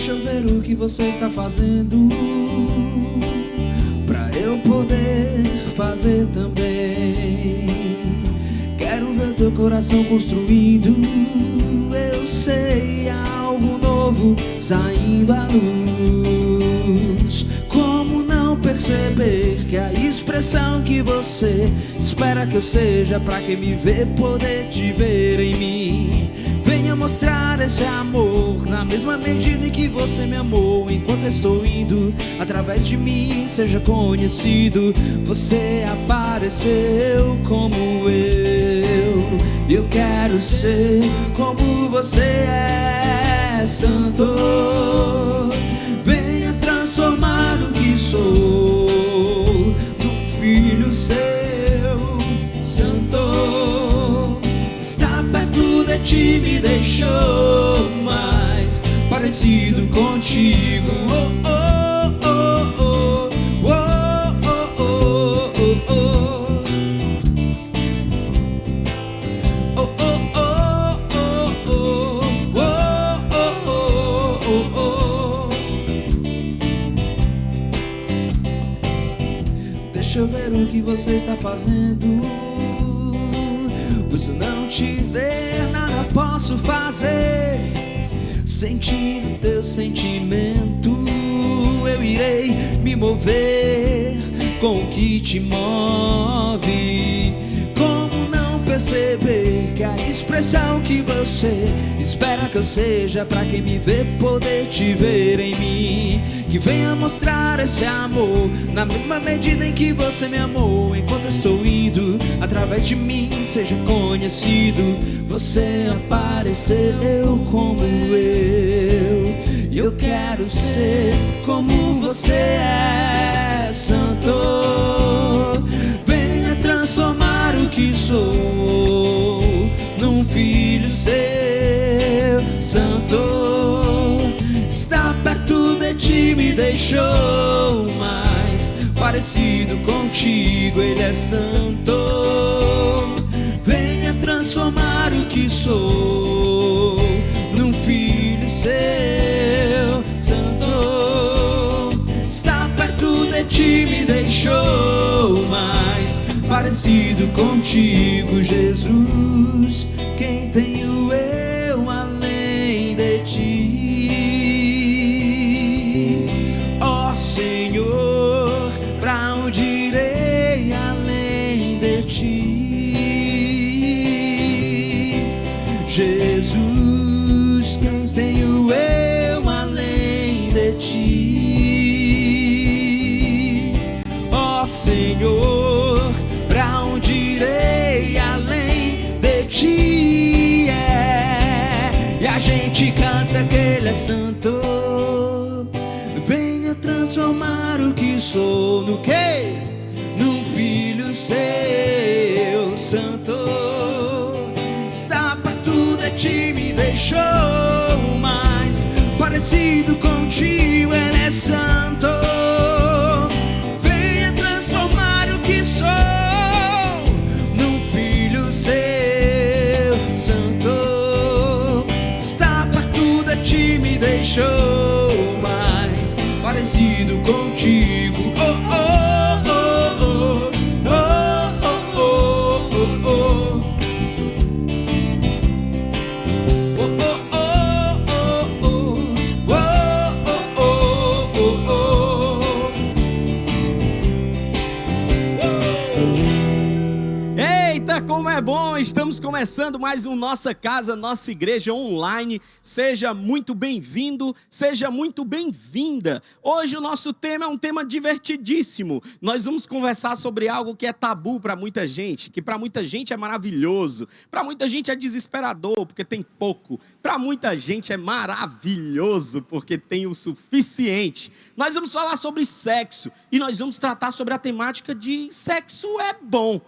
Deixa eu ver o que você está fazendo, pra eu poder fazer também. Quero ver teu coração construído. Eu sei, algo novo saindo à luz. Como não perceber que a expressão que você espera que eu seja, pra quem me vê poder te ver em mim. Venha mostrar esse amor na mesma medida em que você me amou. Enquanto estou indo, através de mim seja conhecido. Você apareceu como eu quero ser como você é, Santo. Venha transformar o que sou num filho seu, Santo. Está perto de ti, me deixou mais parecido contigo. Oh, oh, oh, oh, oh, oh, oh, oh, oh. Deixa eu ver o que você está fazendo. Pois se eu não te ver, nada posso fazer. Sentindo teu sentimento, eu irei me mover com o que te move. Como não perceber que a expressão que você espera que eu seja, pra quem me vê poder te ver em mim. Que venha mostrar esse amor na mesma medida em que você me amou. Enquanto estou indo, através de mim seja conhecido. Você apareceu como e eu quero ser como você é, Santo. Venha transformar o que sou num filho seu, Santo. Está perto de ti, me deixou mais parecido contigo. Ele é santo. Venha transformar o que sou num filho seu, Santo. Está perto de ti, me deixou mais parecido contigo, Jesus. Quem tenho eu além de ti? Senhor, pra onde irei além de ti? Jesus, quem tenho eu além de ti? Ó Senhor, pra onde irei além de ti? E a gente canta que Ele é santo. Venha transformar o que sou no quê? Num filho seu, Santo. Está perto de ti, me deixou mais parecido contigo. Ele é santo. Venha transformar o que sou num filho seu, Santo. Está perto de ti, me deixou parecido contigo. Oh, oh, oh, oh, oh, oh, oh, oh, oh. Oh, oh, oh, oh, oh, oh. Eita, como é bom! Estamos começando mais um Nossa Casa, Nossa Igreja Online. Seja muito bem-vindo, seja muito bem-vinda. Hoje o nosso tema é um tema divertidíssimo. Nós vamos conversar sobre algo que é tabu para muita gente, que para muita gente é maravilhoso, para muita gente é desesperador porque tem pouco, para muita gente é maravilhoso porque tem o suficiente. Nós vamos falar sobre sexo e nós vamos tratar sobre a temática de sexo é bom,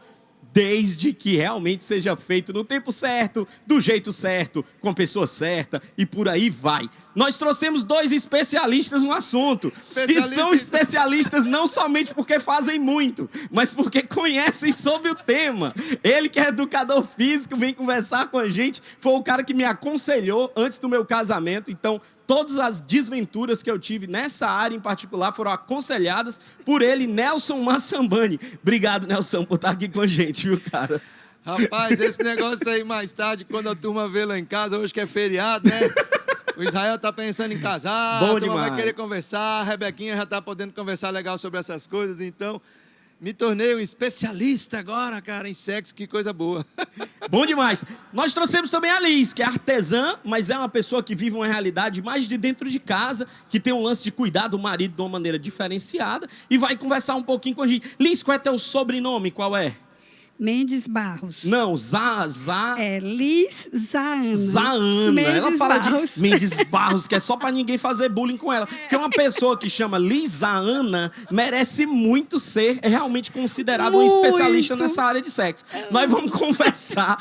desde que realmente seja feito no tempo certo, do jeito certo, com a pessoa certa e por aí vai. Nós trouxemos dois especialistas no assunto. E são especialistas não somente porque fazem muito, mas porque conhecem sobre o tema. Ele que é educador físico, vem conversar com a gente. Foi o cara que me aconselhou antes do meu casamento. Então, Todas as desventuras que eu tive nessa área em particular foram aconselhadas por ele, Nelson Massambani. Obrigado, Nelson, por estar aqui com a gente, viu, cara? Rapaz, esse negócio aí mais tarde, quando a turma vê lá em casa, hoje que é feriado, né? O Israel tá pensando em casar, Bom a turma demais. vai querer conversar, a Rebequinha já tá podendo conversar legal sobre essas coisas, então me tornei um especialista agora, cara, em sexo, que coisa boa. Bom demais. Nós trouxemos também a Liz, que é artesã, mas é uma pessoa que vive uma realidade mais de dentro de casa, que tem um lance de cuidar do marido de uma maneira diferenciada e vai conversar um pouquinho com a gente. Liz, qual é teu sobrenome? Qual é? Mendes Barros. Não, É Liz Zaana. Zaana. Mendes Ela fala Barros. de Mendes Barros, que é só pra ninguém fazer bullying com ela. Porque uma pessoa que chama Liz Zaana merece muito ser realmente considerada uma especialista nessa área de sexo. Nós vamos conversar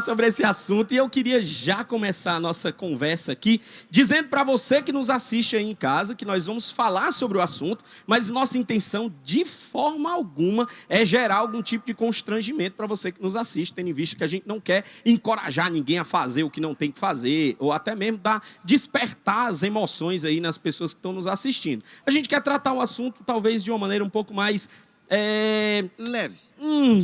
sobre esse assunto e eu queria já começar a nossa conversa aqui dizendo pra você que nos assiste aí em casa que nós vamos falar sobre o assunto, mas nossa intenção de forma alguma é gerar algum tipo de constrangimento para você que nos assiste, tendo em vista que a gente não quer encorajar ninguém a fazer o que não tem que fazer, ou até mesmo despertar as emoções aí nas pessoas que estão nos assistindo. A gente quer tratar o assunto talvez de uma maneira um pouco mais... Leve.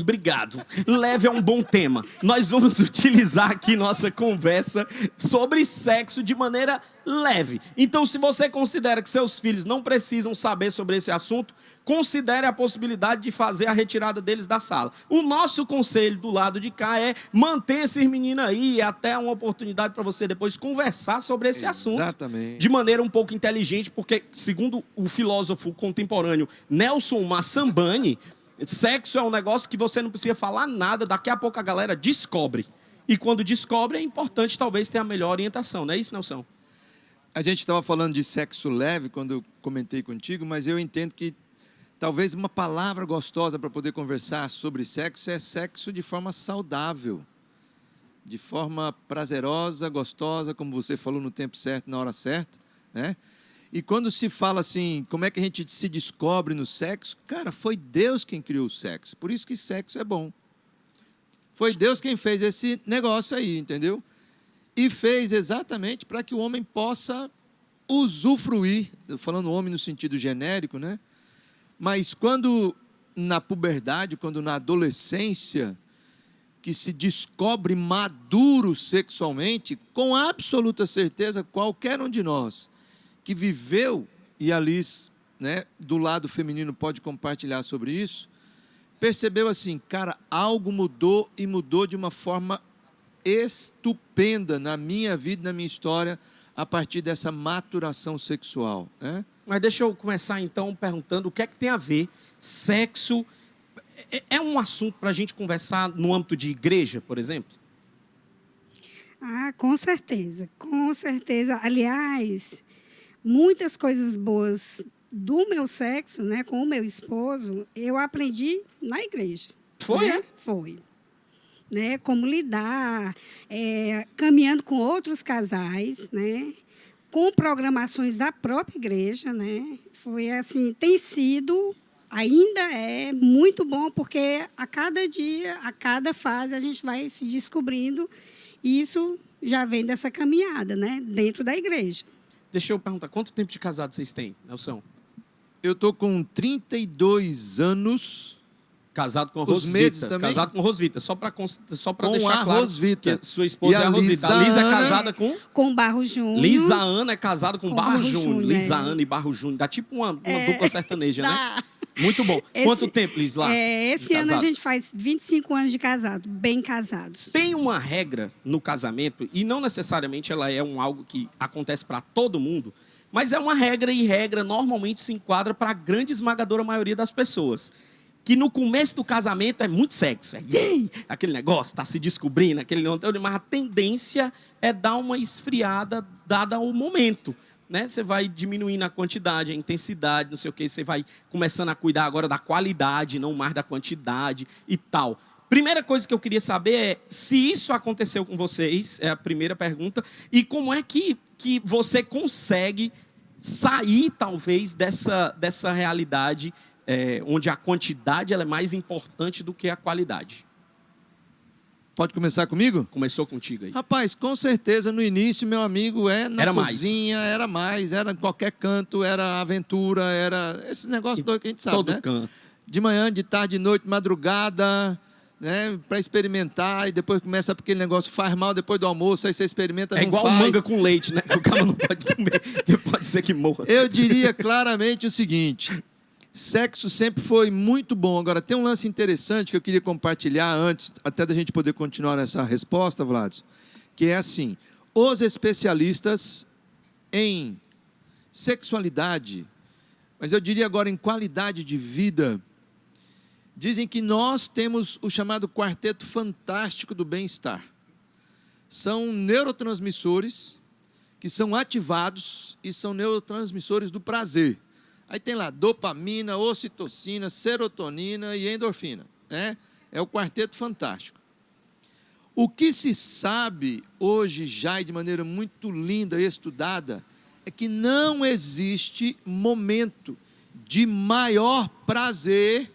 Obrigado. Leve é um bom tema. Nós vamos utilizar aqui nossa conversa sobre sexo de maneira leve. Então, se você considera que seus filhos não precisam saber sobre esse assunto, considere a possibilidade de fazer a retirada deles da sala. O nosso conselho do lado de cá é manter esses meninos aí, até uma oportunidade para você depois conversar sobre esse assunto. Exatamente. De maneira um pouco inteligente, porque, segundo o filósofo contemporâneo Nelson Massambani, sexo é um negócio que você não precisa falar nada, daqui a pouco a galera descobre. E quando descobre, é importante talvez ter a melhor orientação, não é isso, Nelson? A gente estava falando de sexo leve quando eu comentei contigo, mas eu entendo que talvez uma palavra gostosa para poder conversar sobre sexo é sexo de forma saudável, de forma prazerosa, gostosa, como você falou, no tempo certo, na hora certa, né? E quando se fala assim, como é que a gente se descobre no sexo? Cara, foi Deus quem criou o sexo, por isso que sexo é bom. Foi Deus quem fez esse negócio aí, entendeu? E fez exatamente para que o homem possa usufruir, falando homem no sentido genérico, né? Mas quando na puberdade, quando na adolescência, que se descobre maduro sexualmente, com absoluta certeza, qualquer um de nós que viveu, e a Liz, né, do lado feminino pode compartilhar sobre isso, percebeu assim, cara, algo mudou e mudou de uma forma estupenda na minha vida, na minha história, a partir dessa maturação sexual, né? Mas deixa eu começar então perguntando o que é que tem a ver sexo. É um assunto para a gente conversar no âmbito de igreja, por exemplo? Ah, com certeza, com certeza. Aliás, muitas coisas boas do meu sexo, né, com o meu esposo, eu aprendi na igreja. Foi? Né? Foi. Né, como lidar, caminhando com outros casais, né, com programações da própria igreja, né, foi assim, tem sido, ainda é muito bom, porque a cada dia, a cada fase, a gente vai se descobrindo, e isso já vem dessa caminhada, né, dentro da igreja. Deixa eu perguntar, quanto tempo de casado vocês têm, Nelson? Eu estou com 32 anos. Casado com a Os Rosvita. meses também? Casado com a Rosvita. Só para Com deixar a claro Rosvita. que sua esposa E é a a Rosvita. A Liz é Liza casada com... Com Barro Júnior. Lisa Ana é casada com Barro Júnior. Júnior, Lisa é. Ana e Barro Júnior. Dá tipo uma dupla sertaneja, né? Dá. Muito bom. Quanto tempo, Liz, lá? Esse ano a gente faz 25 anos de casado, bem casados. Tem uma regra no casamento, e não necessariamente ela é algo que acontece para todo mundo, mas é uma regra, e regra normalmente se enquadra para a grande esmagadora maioria das pessoas. Que no começo do casamento é muito sexo, aquele negócio, está se descobrindo, mas a tendência é dar uma esfriada dada o momento. Né? Você vai diminuindo a quantidade, a intensidade, não sei o que, você vai começando a cuidar agora da qualidade, não mais da quantidade e tal. Primeira coisa que eu queria saber é se isso aconteceu com vocês, é a primeira pergunta, e como é que você consegue sair, talvez, dessa realidade onde a quantidade ela é mais importante do que a qualidade. Pode começar comigo? Começou contigo aí. Rapaz, com certeza no início, meu amigo, na Era cozinha, era em qualquer canto, era aventura, era esses negócios doidos que a gente sabe, Todo né? canto. De manhã, de tarde, de noite, madrugada, né? Para experimentar, e depois começa aquele negócio, faz mal depois do almoço, aí você experimenta, É não igual faz. manga com leite, né? Que o cara não pode comer, que pode ser que morra. Eu diria claramente o seguinte: sexo sempre foi muito bom. Agora, tem um lance interessante que eu queria compartilhar antes, até da gente poder continuar nessa resposta, Vlad, que é assim: os especialistas em sexualidade, mas eu diria agora em qualidade de vida, dizem que nós temos o chamado quarteto fantástico do bem-estar. São neurotransmissores que são ativados e são neurotransmissores do prazer. Aí tem lá dopamina, ocitocina, serotonina e endorfina, né? É o quarteto fantástico. O que se sabe hoje já e de maneira muito linda e estudada é que não existe momento de maior prazer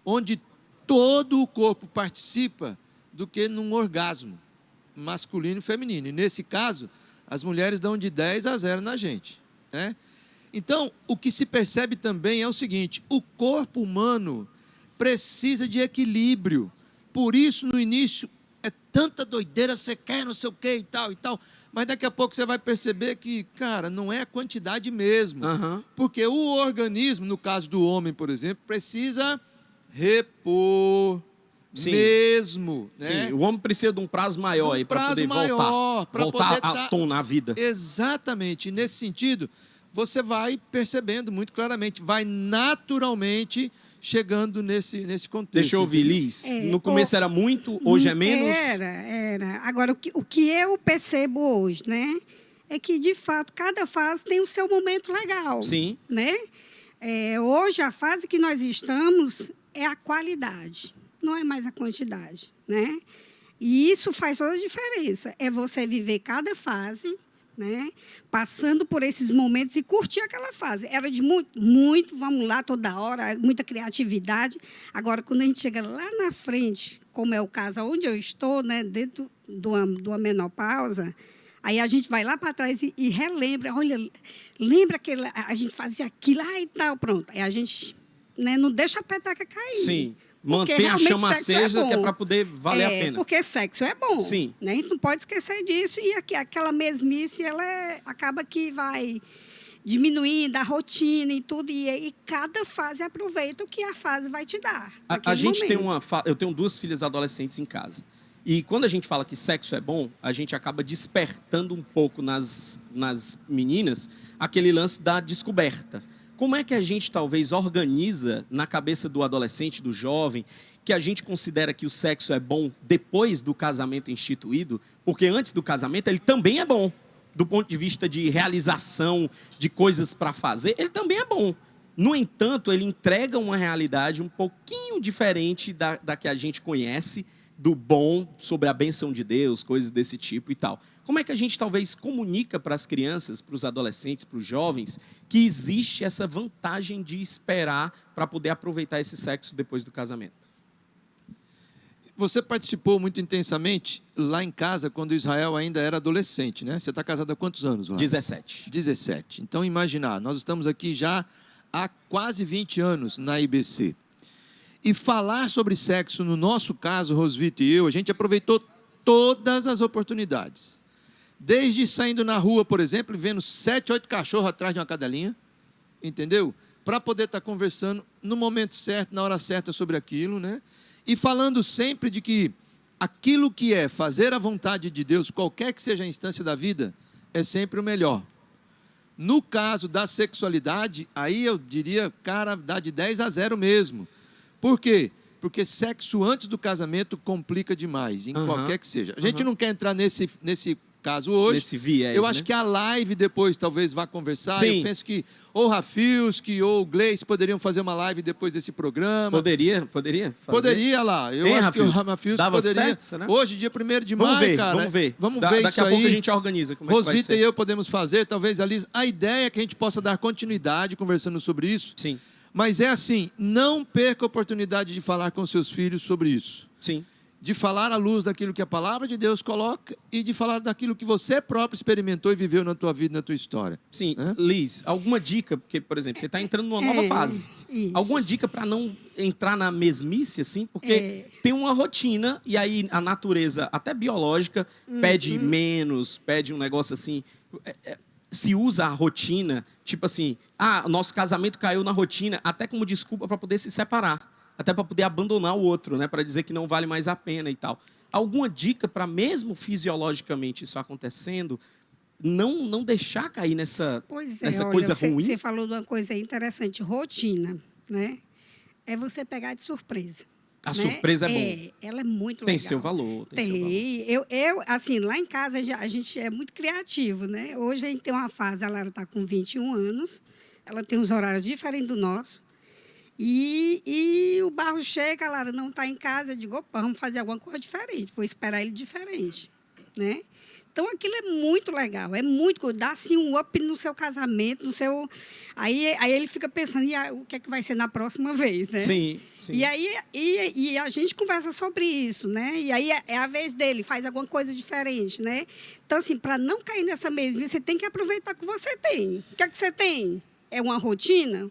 onde todo o corpo participa do que num orgasmo masculino e feminino. E nesse caso, as mulheres dão de 10-0 na gente, né? Então, o que se percebe também é o seguinte: o corpo humano precisa de equilíbrio. Por isso, no início, é tanta doideira, você quer não sei o quê e tal. Mas daqui a pouco você vai perceber que, cara, não é a quantidade mesmo. Uhum. Porque o organismo, no caso do homem, por exemplo, precisa repor. Sim. Mesmo, né? Sim, o homem precisa de um prazo maior aí para poder voltar a tom na vida. Exatamente. E nesse sentido, você vai percebendo muito claramente, vai naturalmente chegando nesse contexto. Deixa eu ouvir, Liz. No começo era muito, hoje é menos? Era. Agora, o que eu percebo hoje, né? É que, de fato, cada fase tem o seu momento legal. Sim. Né? Hoje, a fase que nós estamos é a qualidade, não é mais a quantidade, né? E isso faz toda a diferença. É você viver cada fase, né? Passando por esses momentos e curtir aquela fase. Era de muito, vamos lá, toda hora, muita criatividade. Agora, quando a gente chega lá na frente, como é o caso onde eu estou, né? Dentro de uma menopausa, aí a gente vai lá para trás e relembra. Olha, lembra que a gente fazia aquilo e tal, pronto. Aí a gente, né, não deixa a petaca cair. Sim. Mantém a chama acesa, que é para poder valer a pena. Porque sexo é bom. Sim. Né? A gente não pode esquecer disso. E aquela mesmice, acaba que vai diminuindo a rotina e tudo. E cada fase aproveita o que a fase vai te dar. A gente tem eu tenho 2 filhas adolescentes em casa. E quando a gente fala que sexo é bom, a gente acaba despertando um pouco nas meninas aquele lance da descoberta. Como é que a gente talvez organiza na cabeça do adolescente, do jovem, que a gente considera que o sexo é bom depois do casamento instituído? Porque antes do casamento ele também é bom. Do ponto de vista de realização, de coisas para fazer, ele também é bom. No entanto, ele entrega uma realidade um pouquinho diferente da que a gente conhece, do bom, sobre a bênção de Deus, coisas desse tipo e tal. Como é que a gente talvez comunica para as crianças, para os adolescentes, para os jovens, que existe essa vantagem de esperar para poder aproveitar esse sexo depois do casamento? Você participou muito intensamente lá em casa quando Israel ainda era adolescente, né? Você está casado há quantos anos lá? 17. 17. Então, imaginar, nós estamos aqui já há quase 20 anos na IBC. E falar sobre sexo, no nosso caso, Rosvito e eu, a gente aproveitou todas as oportunidades. Desde saindo na rua, por exemplo, e vendo 7, 8 cachorros atrás de uma cadelinha, entendeu? Para poder estar conversando no momento certo, na hora certa sobre aquilo, né? E falando sempre de que aquilo que é fazer a vontade de Deus, qualquer que seja a instância da vida, é sempre o melhor. No caso da sexualidade, aí eu diria, cara, dá de 10-0 mesmo. Por quê? Porque sexo antes do casamento complica demais, em qualquer que seja. A gente não quer entrar nesse caso hoje. Nesse viés, eu acho que a live depois talvez vá conversar. Sim. Eu penso que ou Rafilski ou Gleice poderiam fazer uma live depois desse programa. Poderia fazer? Poderia lá. Eu acho que o Rafilski poderia. Certo, será? Hoje, dia 1º de maio, cara. Vamos ver. Vamos ver Daqui isso a pouco aí. a gente organiza como é que vai Rosvita ser. e eu podemos fazer, talvez a ideia é que a gente possa dar continuidade conversando sobre isso. Sim. Mas é assim, não perca a oportunidade de falar com seus filhos sobre isso. Sim. de falar à luz daquilo que a palavra de Deus coloca e de falar daquilo que você próprio experimentou e viveu na tua vida, na tua história. Sim, Né? Liz, alguma dica? Porque, por exemplo, você está entrando numa nova fase. Isso. Alguma dica para não entrar na mesmice, assim? Porque tem uma rotina e aí a natureza, até biológica, pede menos, pede um negócio assim. Se usa a rotina, tipo assim, nosso casamento caiu na rotina, até como desculpa para poder se separar. Até para poder abandonar o outro, né? Para dizer que não vale mais a pena e tal. Alguma dica para, mesmo fisiologicamente isso acontecendo, não deixar cair nessa olha, coisa ruim? Você falou de uma coisa interessante, rotina, né? É você pegar de surpresa. A né? surpresa é bom. Ela é muito Tem legal. seu valor. Tem seu valor. Eu, assim, lá em casa a gente é muito criativo, né? Hoje a gente tem uma fase, a Lara está com 21 anos, ela tem uns horários diferentes do nosso. E o Barro chega, a Lara não está em casa, eu digo, opa, vamos fazer alguma coisa diferente, vou esperar ele diferente, né? Então, aquilo é muito legal, dá assim um up no seu casamento, no seu... Aí ele fica pensando, o que é que vai ser na próxima vez, né? Sim, sim. E aí e a gente conversa sobre isso, né? E aí é a vez dele, faz alguma coisa diferente, né? Então, assim, para não cair nessa mesma, você tem que aproveitar o que você tem. O que é que você tem? É uma rotina?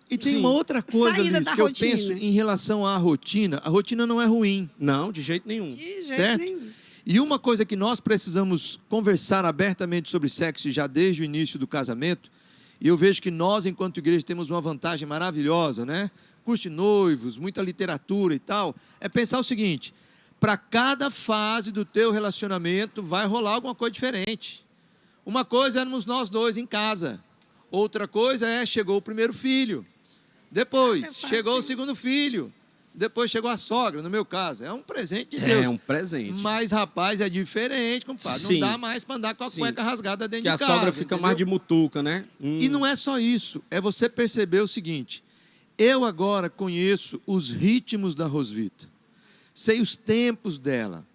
E tem uma outra coisa, Liz, que eu penso em relação à rotina. A rotina não é ruim. Não, de jeito nenhum. De jeito certo? nenhum. E uma coisa que nós precisamos conversar abertamente sobre sexo já desde o início do casamento, e eu vejo que nós, enquanto igreja, temos uma vantagem maravilhosa, né? Curso de noivos, muita literatura e tal, é pensar o seguinte: para cada fase do teu relacionamento vai rolar alguma coisa diferente. Uma coisa éramos nós dois em casa. Outra coisa chegou o primeiro filho. Depois, chegou o segundo filho. Depois chegou a sogra, no meu caso. É um presente de Deus. É um presente. Mas, rapaz, é diferente, compadre. Sim. Não dá mais para andar com a cueca rasgada dentro que de casa. Que a sogra fica entendeu? mais de mutuca, né? E não é só isso. É você perceber o seguinte. Eu agora conheço os ritmos da Rosvita. Sei os tempos dela.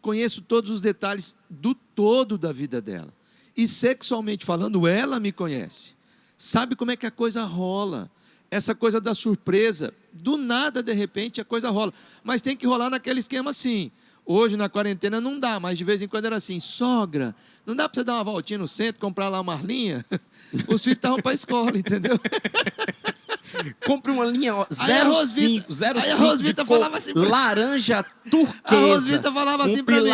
Conheço todos os detalhes do todo da vida dela. E sexualmente falando, ela me conhece. Sabe como é que a coisa rola. Essa coisa da surpresa, do nada, de repente, a coisa rola. Mas tem que rolar naquele esquema assim. Hoje, na quarentena, não dá, mas de vez em quando era assim: sogra, não dá para você dar uma voltinha no centro, comprar lá uma linha? Os filhos estavam para a escola, entendeu? Compre uma linha 05 Aí a Rosvita falava assim, laranja turquesa. A Rosvita falava assim para mim: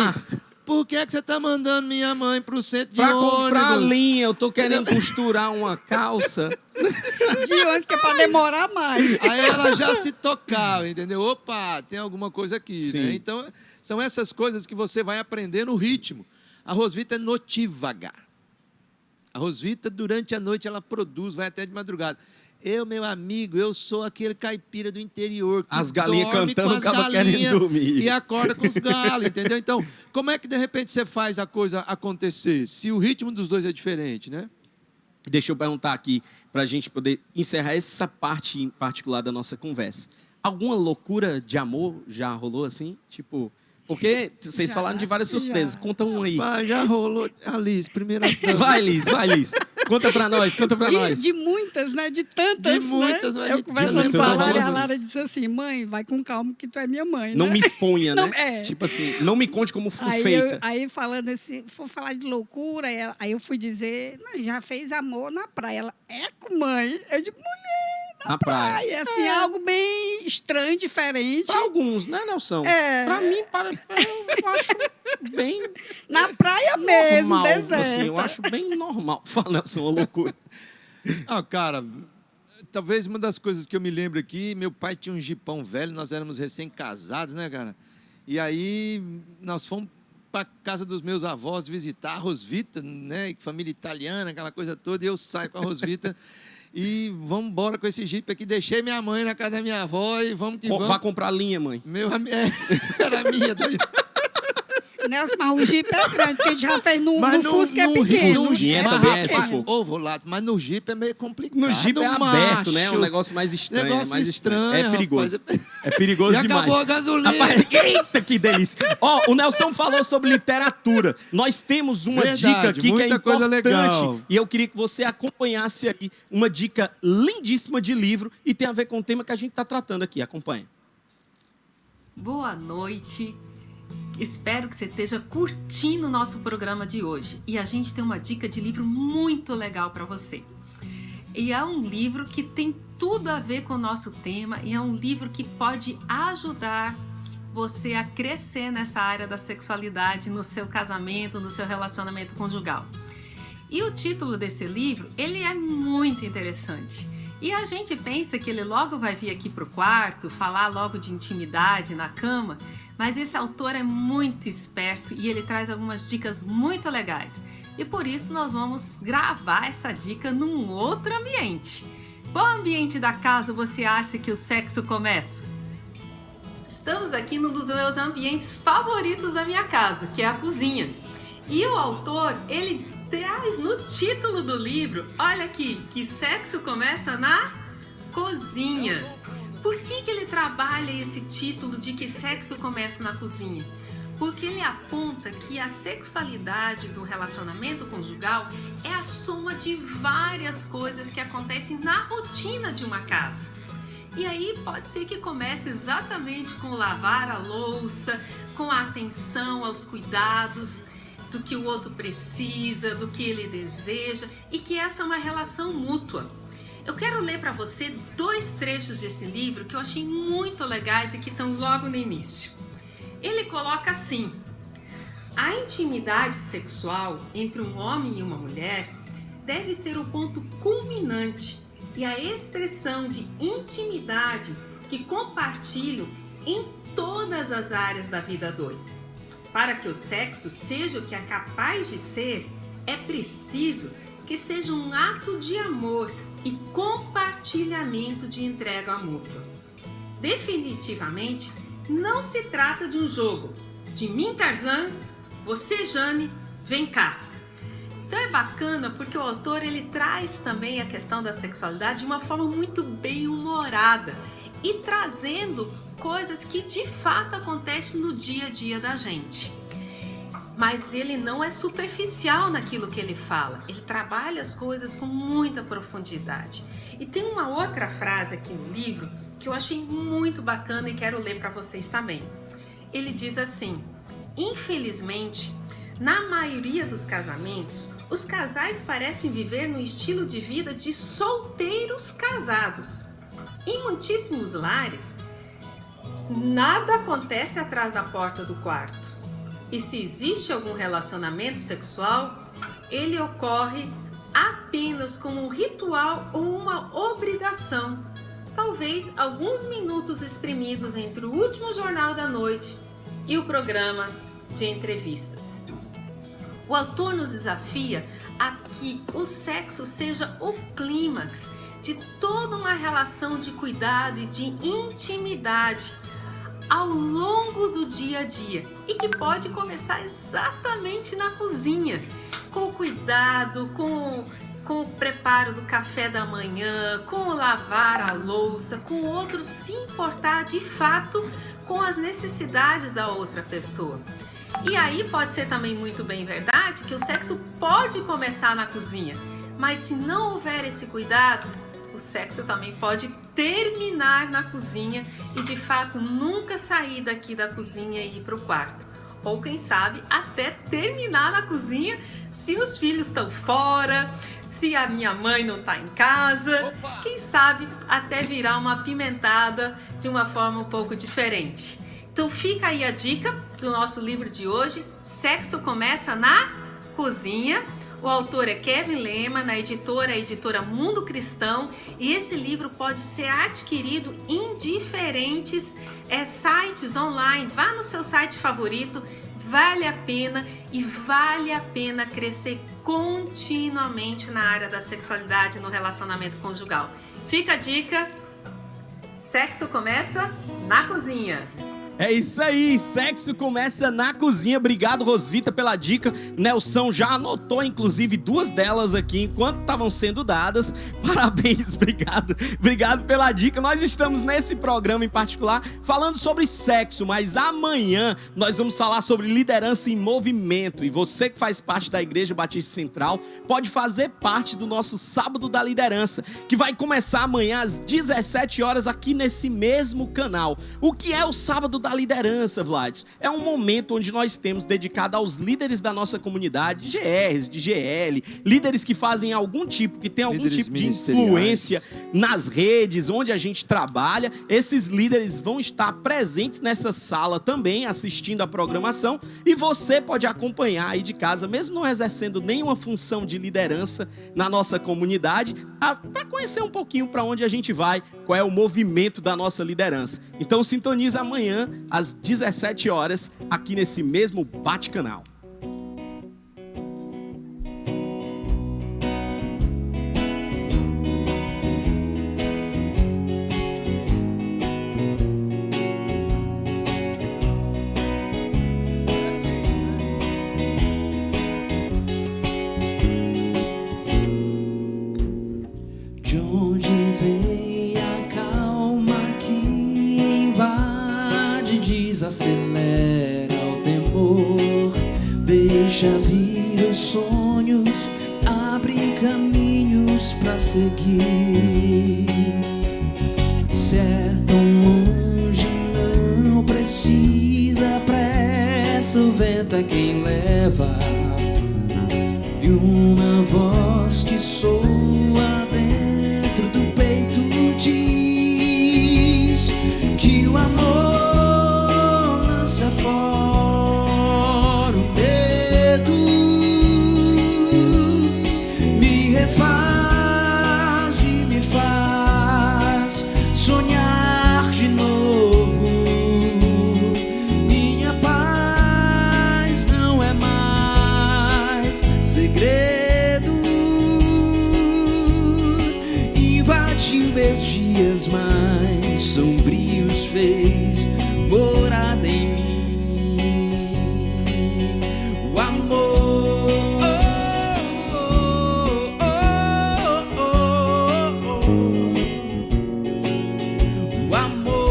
por que você está mandando minha mãe para o centro de ônibus? Para comprar a linha, eu estou querendo costurar uma calça. De ônibus, que é para demorar mais. Aí ela já se tocava, entendeu? Opa, tem alguma coisa aqui, Sim. né? Então, são essas coisas que você vai aprender no ritmo. A Rosvita é notívaga. A Rosvita, durante a noite, ela produz, vai até de madrugada. Meu amigo, eu sou aquele caipira do interior que as galinhas dorme cantando, com as acaba galinhas querendo dormir. E acorda com os galos, entendeu? Então, como é que de repente você faz a coisa acontecer? Se o ritmo dos dois é diferente, né? Deixa eu perguntar aqui, para a gente poder encerrar essa parte em particular da nossa conversa. Alguma loucura de amor já rolou assim? Tipo, porque vocês falaram de várias surpresas. Conta um aí. Já rolou. Alice, primeira dama. Vai, Liz. Conta pra nós. De muitas, né? De tantas, de muitas, né? Mas Eu conversando com a lembro Lara, e a das Lara disse assim: mãe, vai com calma que tu é minha mãe, Não né? me exponha, Não, né? Tipo assim, não me conte como fui feita. Aí falando assim, for falar de loucura, aí eu fui dizer, não, já fez amor na praia. Ela, com mãe? Eu digo, mulher, na praia. Assim, algo bem estranho, diferente. Pra alguns, né, Nelson? Pra mim, eu acho bem... Na praia mesmo, normal, deserto. Assim, eu acho bem normal. Fala, Nelson, uma loucura. Cara, talvez uma das coisas que eu me lembro aqui, meu pai tinha um jipão velho, nós éramos recém-casados, né, cara? E aí nós fomos para casa dos meus avós visitar a Rosvita, né? Família italiana, aquela coisa toda, e eu saio com a Rosvita e vamos embora com esse jipe aqui. Deixei minha mãe na casa da minha avó e vamos que vamos. Vá comprar linha, mãe. Era minha daí. Nelson, mas o Jeep é grande, porque a gente já fez no Fusca é no pequeno. Fusquinha também é sufoco. Vou lá, mas no Jeep é meio complicado. No Jeep é macho. aberto, né? É um negócio mais estranho. Negócio mais estranho, É perigoso. rapaz. É perigoso Já demais. acabou a gasolina. Rapaz, eita, que delícia. O Nelson falou sobre literatura. Nós temos uma dica aqui que é muita coisa importante. legal. E eu queria que você acompanhasse aí uma dica lindíssima de livro e tem a ver com o tema que a gente está tratando aqui. Acompanha. Boa noite. Espero que você esteja curtindo o nosso programa de hoje. E a gente tem uma dica de livro muito legal para você. E é um livro que tem tudo a ver com o nosso tema e é um livro que pode ajudar você a crescer nessa área da sexualidade, no seu casamento, no seu relacionamento conjugal. E o título desse livro, ele é muito interessante. E a gente pensa que ele logo vai vir aqui para o quarto, falar logo de intimidade na cama, mas esse autor é muito esperto e ele traz algumas dicas muito legais. E por isso nós vamos gravar essa dica num outro ambiente. Qual ambiente da casa você acha que o sexo começa? Estamos aqui num dos meus ambientes favoritos da minha casa, que é a cozinha. E o autor, ele traz no título do livro, olha aqui, que sexo começa na cozinha. Por que ele trabalha esse título de que sexo começa na cozinha? Porque ele aponta que a sexualidade do relacionamento conjugal é a soma de várias coisas que acontecem na rotina de uma casa. E aí pode ser que comece exatamente com lavar a louça, com a atenção aos cuidados, do que o outro precisa, do que ele deseja e que essa é uma relação mútua. Eu quero ler para você 2 trechos desse livro que eu achei muito legais e que estão logo no início. Ele coloca assim: a intimidade sexual entre um homem e uma mulher deve ser o ponto culminante e a expressão de intimidade que compartilham em todas as áreas da vida a dois. Para que o sexo seja o que é capaz de ser, é preciso que seja um ato de amor e compartilhamento de entrega mútua. Definitivamente, não se trata de um jogo de mim, Tarzan, você, Jane, vem cá. Então é bacana porque o autor ele traz também a questão da sexualidade de uma forma muito bem humorada e trazendo coisas que de fato acontecem no dia a dia da gente. Mas ele não é superficial naquilo que ele fala, ele trabalha as coisas com muita profundidade. E tem uma outra frase aqui no livro que eu achei muito bacana e quero ler para vocês também. Ele diz assim: infelizmente, na maioria dos casamentos, os casais parecem viver no estilo de vida de solteiros casados. Em muitíssimos lares, nada acontece atrás da porta do quarto. E se existe algum relacionamento sexual, ele ocorre apenas como um ritual ou uma obrigação. Talvez alguns minutos espremidos entre o último jornal da noite e o programa de entrevistas. O autor nos desafia a que o sexo seja o clímax de toda uma relação de cuidado e de intimidade ao longo do dia a dia e que pode começar exatamente na cozinha, com o cuidado, com o preparo do café da manhã, com o lavar a louça, com o outro se importar de fato com as necessidades da outra pessoa. E aí pode ser também muito bem verdade que o sexo pode começar na cozinha, mas se não houver esse cuidado, o sexo também pode terminar na cozinha e de fato nunca sair daqui da cozinha e ir para o quarto. Ou quem sabe até terminar na cozinha se os filhos estão fora, se a minha mãe não está em casa. Opa! Quem sabe até virar uma apimentada de uma forma um pouco diferente. Então fica aí a dica do nosso livro de hoje, Sexo Começa na Cozinha. O autor é Kevin Lema, na editora Mundo Cristão, e esse livro pode ser adquirido em diferentes sites online. Vá no seu site favorito, vale a pena e vale a pena crescer continuamente na área da sexualidade no relacionamento conjugal. Fica a dica, sexo começa na cozinha. É isso aí, sexo começa na cozinha. Obrigado, Rosvita, pela dica. Nelson já anotou, inclusive, 2 delas aqui enquanto estavam sendo dadas. Parabéns, obrigado pela dica. Nós estamos nesse programa em particular falando sobre sexo, mas amanhã nós vamos falar sobre liderança em movimento. E você que faz parte da Igreja Batista Central pode fazer parte do nosso Sábado da Liderança, que vai começar amanhã às 17 horas aqui nesse mesmo canal. O que é o Sábado da da liderança, Vlad, é um momento onde nós temos dedicado aos líderes da nossa comunidade, de GRs, de GL, líderes que fazem algum tipo, que tem algum Líderes tipo de ministeriais. influência nas redes, onde a gente trabalha. Esses líderes vão estar presentes nessa sala também, assistindo a programação, e você pode acompanhar aí de casa, mesmo não exercendo nenhuma função de liderança na nossa comunidade, para conhecer um pouquinho para onde a gente vai, qual é o movimento da nossa liderança. Então sintoniza amanhã às 17 horas aqui nesse mesmo Bate-Canal. De onde vem a calma que invade, desacelera o temor, deixa vir os sonhos, abre caminhos pra seguir. Se é tão longe, não precisa pressa, o vento é quem leva. E uma voz que soa dentro do peito diz que o amor lança fora o medo, me refaz e me faz sonhar de novo. Minha paz não é mais segredo, invadiu meus dias mais sombrios, fez morada em mim. O amor, o amor,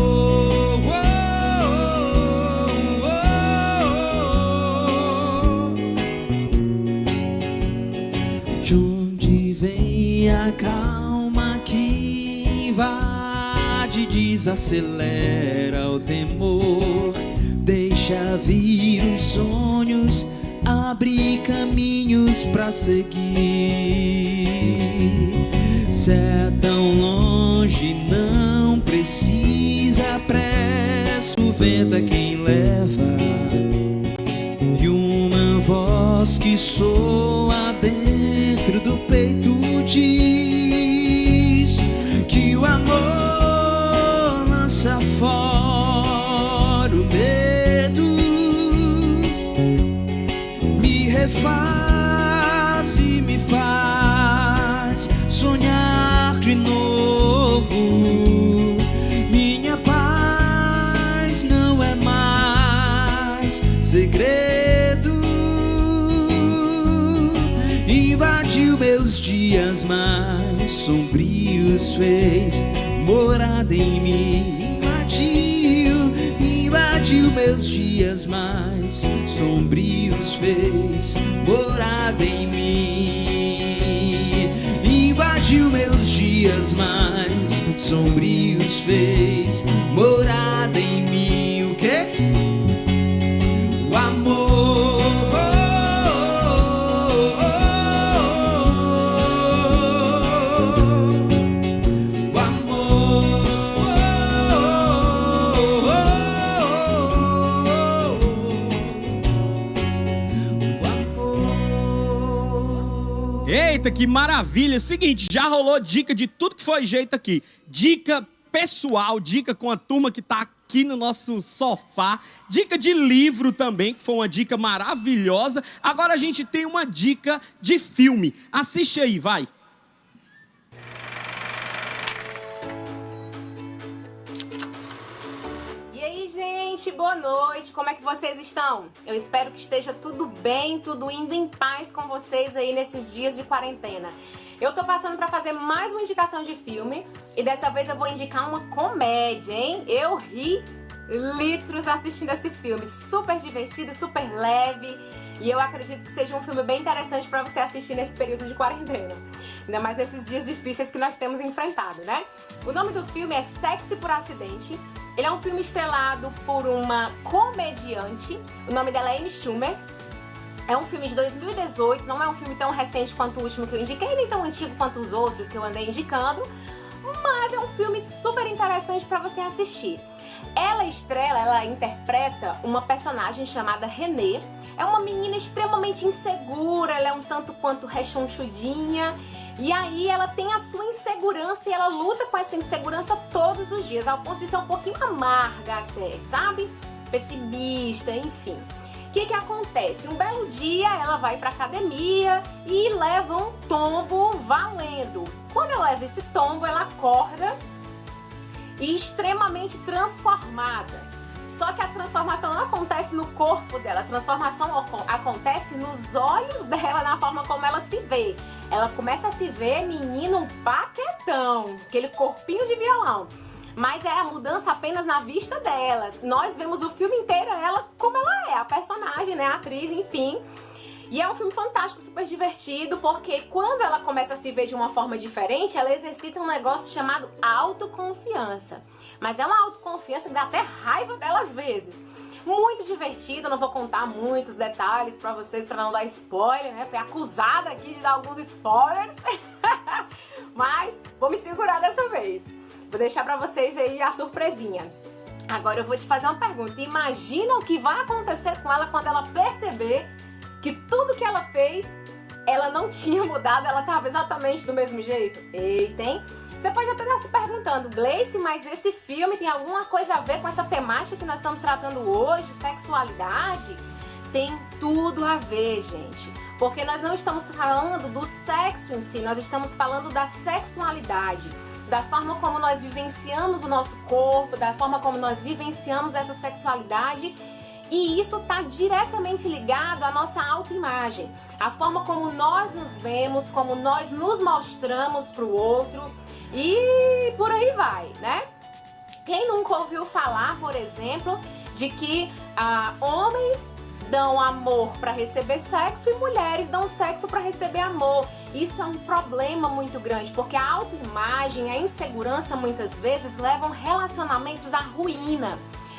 de onde vem a calma que invade, desacelera o temor, deixa vir os sonhos, abre caminhos pra seguir. Se é tão longe, não precisa pressa, o vento é quem leva. E uma voz que soa dentro do peito diz que o amor lança fora o medo, me refaz e me faz sonhar de novo. Minha paz não é mais segredo, invadiu meus dias mais sombrios, fez morada em mim. Invadiu meus dias mais sombrios, fez morada em mim. Invadiu meus dias mais sombrios, fez morada em mim. O quê? O amor, o amor, Eita, que maravilha! Seguinte, já rolou dica de tudo que foi jeito aqui. Dica pessoal, dica com a turma que tá aqui no nosso sofá. Dica de livro também, que foi uma dica maravilhosa. Agora a gente tem uma dica de filme. Assiste aí, vai. E aí, gente, boa noite, como é que vocês estão? Eu espero que esteja tudo bem, tudo indo em paz com vocês aí nesses dias de quarentena. Eu tô passando pra fazer mais uma indicação de filme e dessa vez eu vou indicar uma comédia, hein? Eu ri litros assistindo esse filme, super divertido, super leve, e eu acredito que seja um filme bem interessante pra você assistir nesse período de quarentena. Ainda mais nesses dias difíceis que nós temos enfrentado, né? O nome do filme é Sexy por Acidente Ele é um filme estrelado por uma comediante, o nome dela é Amy Schumer. É um filme de 2018, não é um filme tão recente quanto o último que eu indiquei, nem tão antigo quanto os outros que eu andei indicando, mas é um filme super interessante para você assistir. Ela interpreta uma personagem chamada Renée. É uma menina extremamente insegura, ela é um tanto quanto rechonchudinha. E aí ela tem a sua insegurança e ela luta com essa insegurança todos os dias, ao ponto de ser um pouquinho amarga até, sabe? Pessimista, enfim. O que acontece? Um belo dia ela vai pra academia e leva um tombo valendo. Quando ela leva esse tombo, ela acorda e extremamente transformada. Só que a transformação não acontece no corpo dela, a transformação acontece nos olhos dela, na forma como ela se vê. Ela começa a se ver menino um paquetão, aquele corpinho de violão. Mas é a mudança apenas na vista dela. Nós vemos o filme inteiro ela como ela é, a personagem, né, a atriz, enfim. E é um filme fantástico, super divertido, porque quando ela começa a se ver de uma forma diferente, ela exercita um negócio chamado autoconfiança. Mas é uma autoconfiança que dá até raiva dela às vezes. Muito divertido, não vou contar muitos detalhes pra vocês, pra não dar spoiler, né? Fui acusada aqui de dar alguns spoilers, mas vou me segurar dessa vez. Vou deixar pra vocês aí a surpresinha. Agora eu vou te fazer uma pergunta. Imagina o que vai acontecer com ela quando ela perceber que tudo que ela fez, ela não tinha mudado, ela estava exatamente do mesmo jeito? Eita, hein? Você pode até estar se perguntando, Gleice, mas esse filme tem alguma coisa a ver com essa temática que nós estamos tratando hoje, sexualidade? Tem tudo a ver, gente. Porque nós não estamos falando do sexo em si, nós estamos falando da sexualidade. Da forma como nós vivenciamos o nosso corpo, da forma como nós vivenciamos essa sexualidade. E isso está diretamente ligado à nossa autoimagem. A forma como nós nos vemos, como nós nos mostramos para o outro e por aí vai, né? Quem nunca ouviu falar, por exemplo, de que homens dão amor para receber sexo e mulheres dão sexo para receber amor? Isso é um problema muito grande, porque a autoimagem, a insegurança muitas vezes levam relacionamentos à ruína.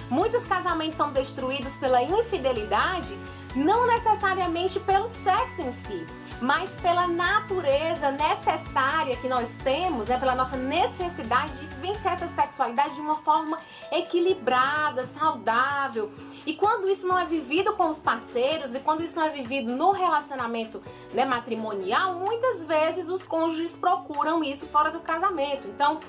Muitos casamentos são destruídos pela infidelidade, não necessariamente pelo sexo em si, mas pela natureza necessária que nós temos, pela nossa necessidade de vivenciar essa sexualidade de uma forma equilibrada, saudável. E quando isso não é vivido com os parceiros e quando isso não é vivido no relacionamento, né, matrimonial, muitas vezes os cônjuges procuram isso fora do casamento. Então,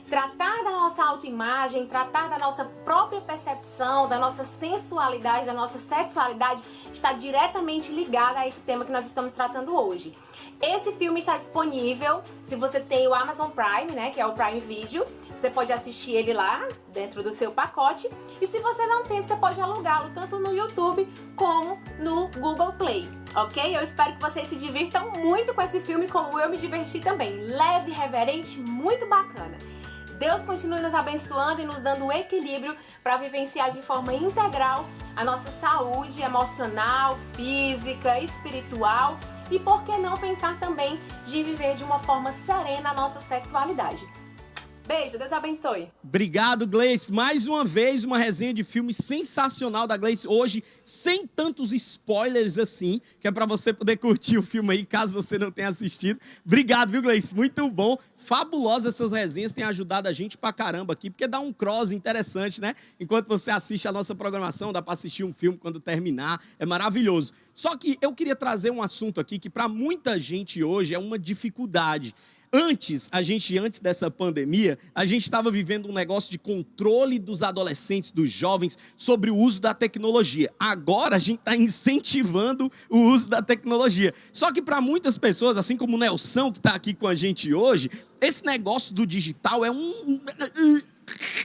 tratar da nossa autoimagem, tratar da nossa própria percepção, da nossa sensualidade, da nossa sexualidade, está diretamente ligada a esse tema que nós estamos tratando hoje. Esse filme está disponível se você tem o Amazon Prime, né, que é o Prime Video. Você pode assistir ele lá, dentro do seu pacote. E se você não tem, você pode alugá-lo tanto no YouTube como no Google Play, ok? Eu espero que vocês se divirtam muito com esse filme, como eu me diverti também. Leve, reverente, muito bacana. Deus continue nos abençoando e nos dando um equilíbrio para vivenciar de forma integral a nossa saúde emocional, física, espiritual e, por que não, pensar também de viver de uma forma serena a nossa sexualidade. Beijo, Deus abençoe. Obrigado, Gleice. Mais uma vez, uma resenha de filme sensacional da Gleice. Hoje, sem tantos spoilers assim, que é para você poder curtir o filme aí, caso você não tenha assistido. Obrigado, viu, Gleice? Muito bom. Fabulosas essas resenhas, têm ajudado a gente pra caramba aqui, porque dá um cross interessante, né? Enquanto você assiste a nossa programação, dá para assistir um filme quando terminar. É maravilhoso. Só que eu queria trazer um assunto aqui que para muita gente hoje é uma dificuldade. Antes dessa pandemia, a gente estava vivendo um negócio de controle dos adolescentes, dos jovens, sobre o uso da tecnologia. Agora a gente está incentivando o uso da tecnologia. Só que para muitas pessoas, assim como o Nelson, que está aqui com a gente hoje, esse negócio do digital é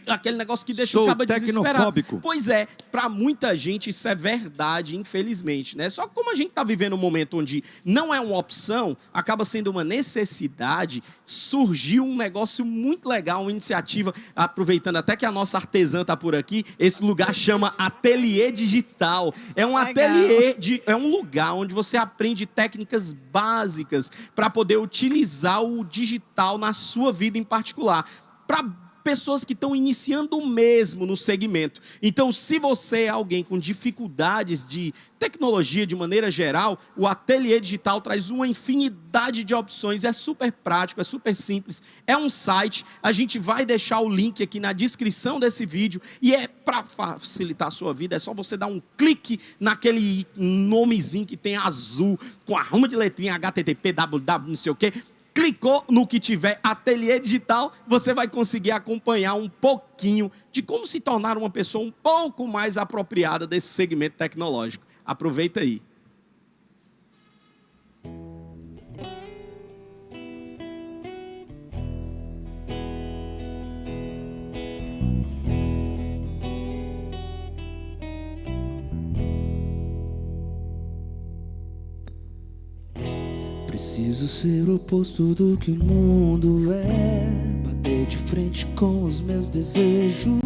aquele negócio que deixa o cabo desesperado. Pois é, para muita gente isso é verdade, infelizmente, né? Só que como a gente está vivendo um momento onde não é uma opção, acaba sendo uma necessidade, surgiu um negócio muito legal, uma iniciativa, aproveitando até que a nossa artesã está por aqui, esse lugar chama Ateliê Digital. É um ateliê, é um lugar onde você aprende técnicas básicas para poder utilizar o digital na sua vida em particular. Para pessoas que estão iniciando mesmo no segmento. Então, se você é alguém com dificuldades de tecnologia de maneira geral, o Ateliê Digital traz uma infinidade de opções, é super prático, é super simples, é um site, a gente vai deixar o link aqui na descrição desse vídeo, e é para facilitar a sua vida, é só você dar um clique naquele nomezinho que tem azul, com a ruma de letrinha HTTP, www, não sei o quê. Clicou no que tiver Ateliê Digital, você vai conseguir acompanhar um pouquinho de como se tornar uma pessoa um pouco mais apropriada desse segmento tecnológico. Aproveita aí. Preciso ser o oposto do que o mundo é, bater de frente com os meus desejos,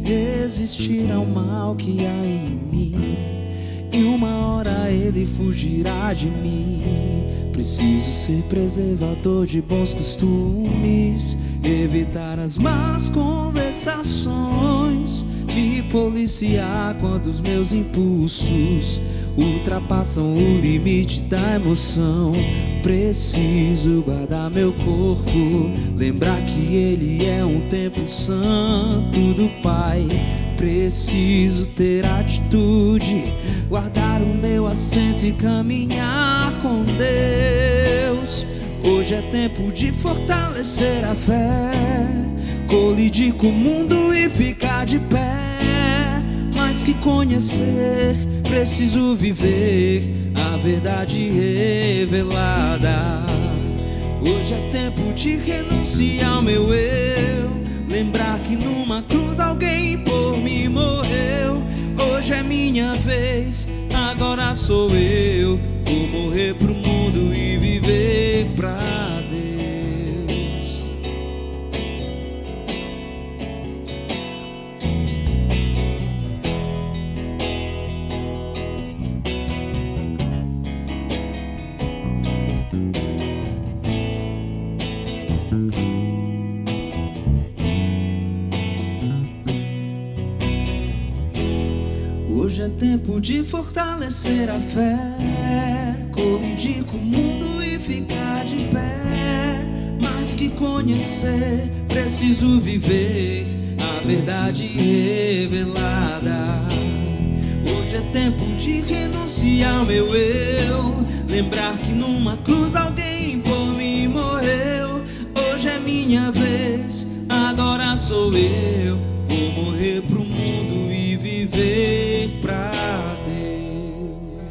resistir ao mal que há em mim, e uma hora ele fugirá de mim. Preciso ser preservador de bons costumes, evitar as más conversações, me policiar quando os meus impulsos ultrapassam o limite da emoção. Preciso guardar meu corpo, lembrar que ele é um templo santo do Pai. Preciso ter atitude, guardar o meu assento e caminhar com Deus. Hoje é tempo de fortalecer a fé, colidir com o mundo e ficar de pé. Mais que conhecer, preciso viver a verdade revelada. Hoje é tempo de renunciar ao meu eu, lembrar que numa cruz alguém por mim morreu. Hoje é minha vez, agora sou eu. Vou morrer pro mundo e viver pra Deus. Hoje é tempo de fortalecer a fé, colidir com o mundo e ficar de pé. Mais que conhecer, preciso viver a verdade revelada. Hoje é tempo de renunciar ao meu eu, lembrar que numa cruz alguém por mim morreu. Hoje é minha vez, agora sou eu. Vou morrer pro mundo e viver pra Deus.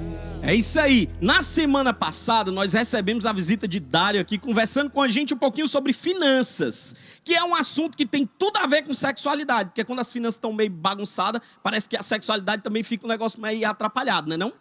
É isso aí. Na semana passada, nós recebemos a visita de Dário aqui, conversando com a gente um pouquinho sobre finanças, que é um assunto que tem tudo a ver com sexualidade, porque quando as finanças estão meio bagunçadas, parece que a sexualidade também fica um negócio meio atrapalhado, né não?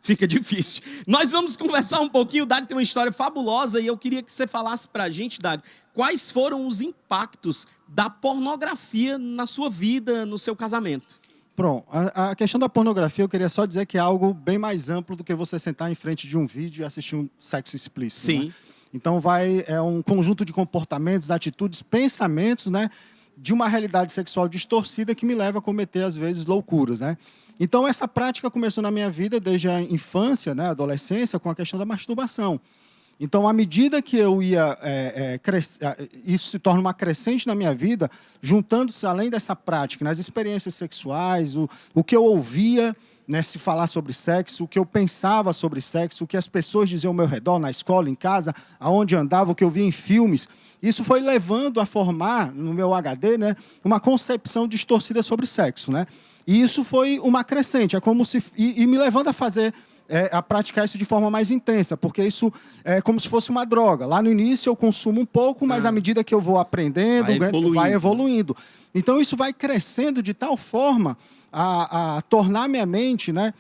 Fica difícil. Nós vamos conversar um pouquinho. O Dário tem uma história fabulosa e eu queria que você falasse pra gente, Dário, quais foram os impactos da pornografia na sua vida, no seu casamento? Pronto, a questão da pornografia, eu queria só dizer que é algo bem mais amplo do que você sentar em frente de um vídeo e assistir um sexo explícito. Sim. Né? Então é um conjunto de comportamentos, atitudes, pensamentos, né, de uma realidade sexual distorcida que me leva a cometer, às vezes, loucuras, né? Então, essa prática começou na minha vida desde a infância, né, adolescência, com a questão da masturbação. Então, à medida que eu ia isso se torna uma crescente na minha vida, juntando-se, além dessa prática, nas experiências sexuais, o que eu ouvia, né, se falar sobre sexo, o que eu pensava sobre sexo, o que as pessoas diziam ao meu redor, na escola, em casa, aonde andava, o que eu via em filmes. Isso foi levando a formar, no meu HD, né, uma concepção distorcida sobre sexo, né? E isso foi uma crescente, é como se e me levando a fazer a praticar isso de forma mais intensa, porque isso é como se fosse uma droga. Lá no início eu consumo um pouco, mas à medida que eu vou aprendendo, vai evoluindo. Então isso vai crescendo de tal forma a tornar minha mente, né,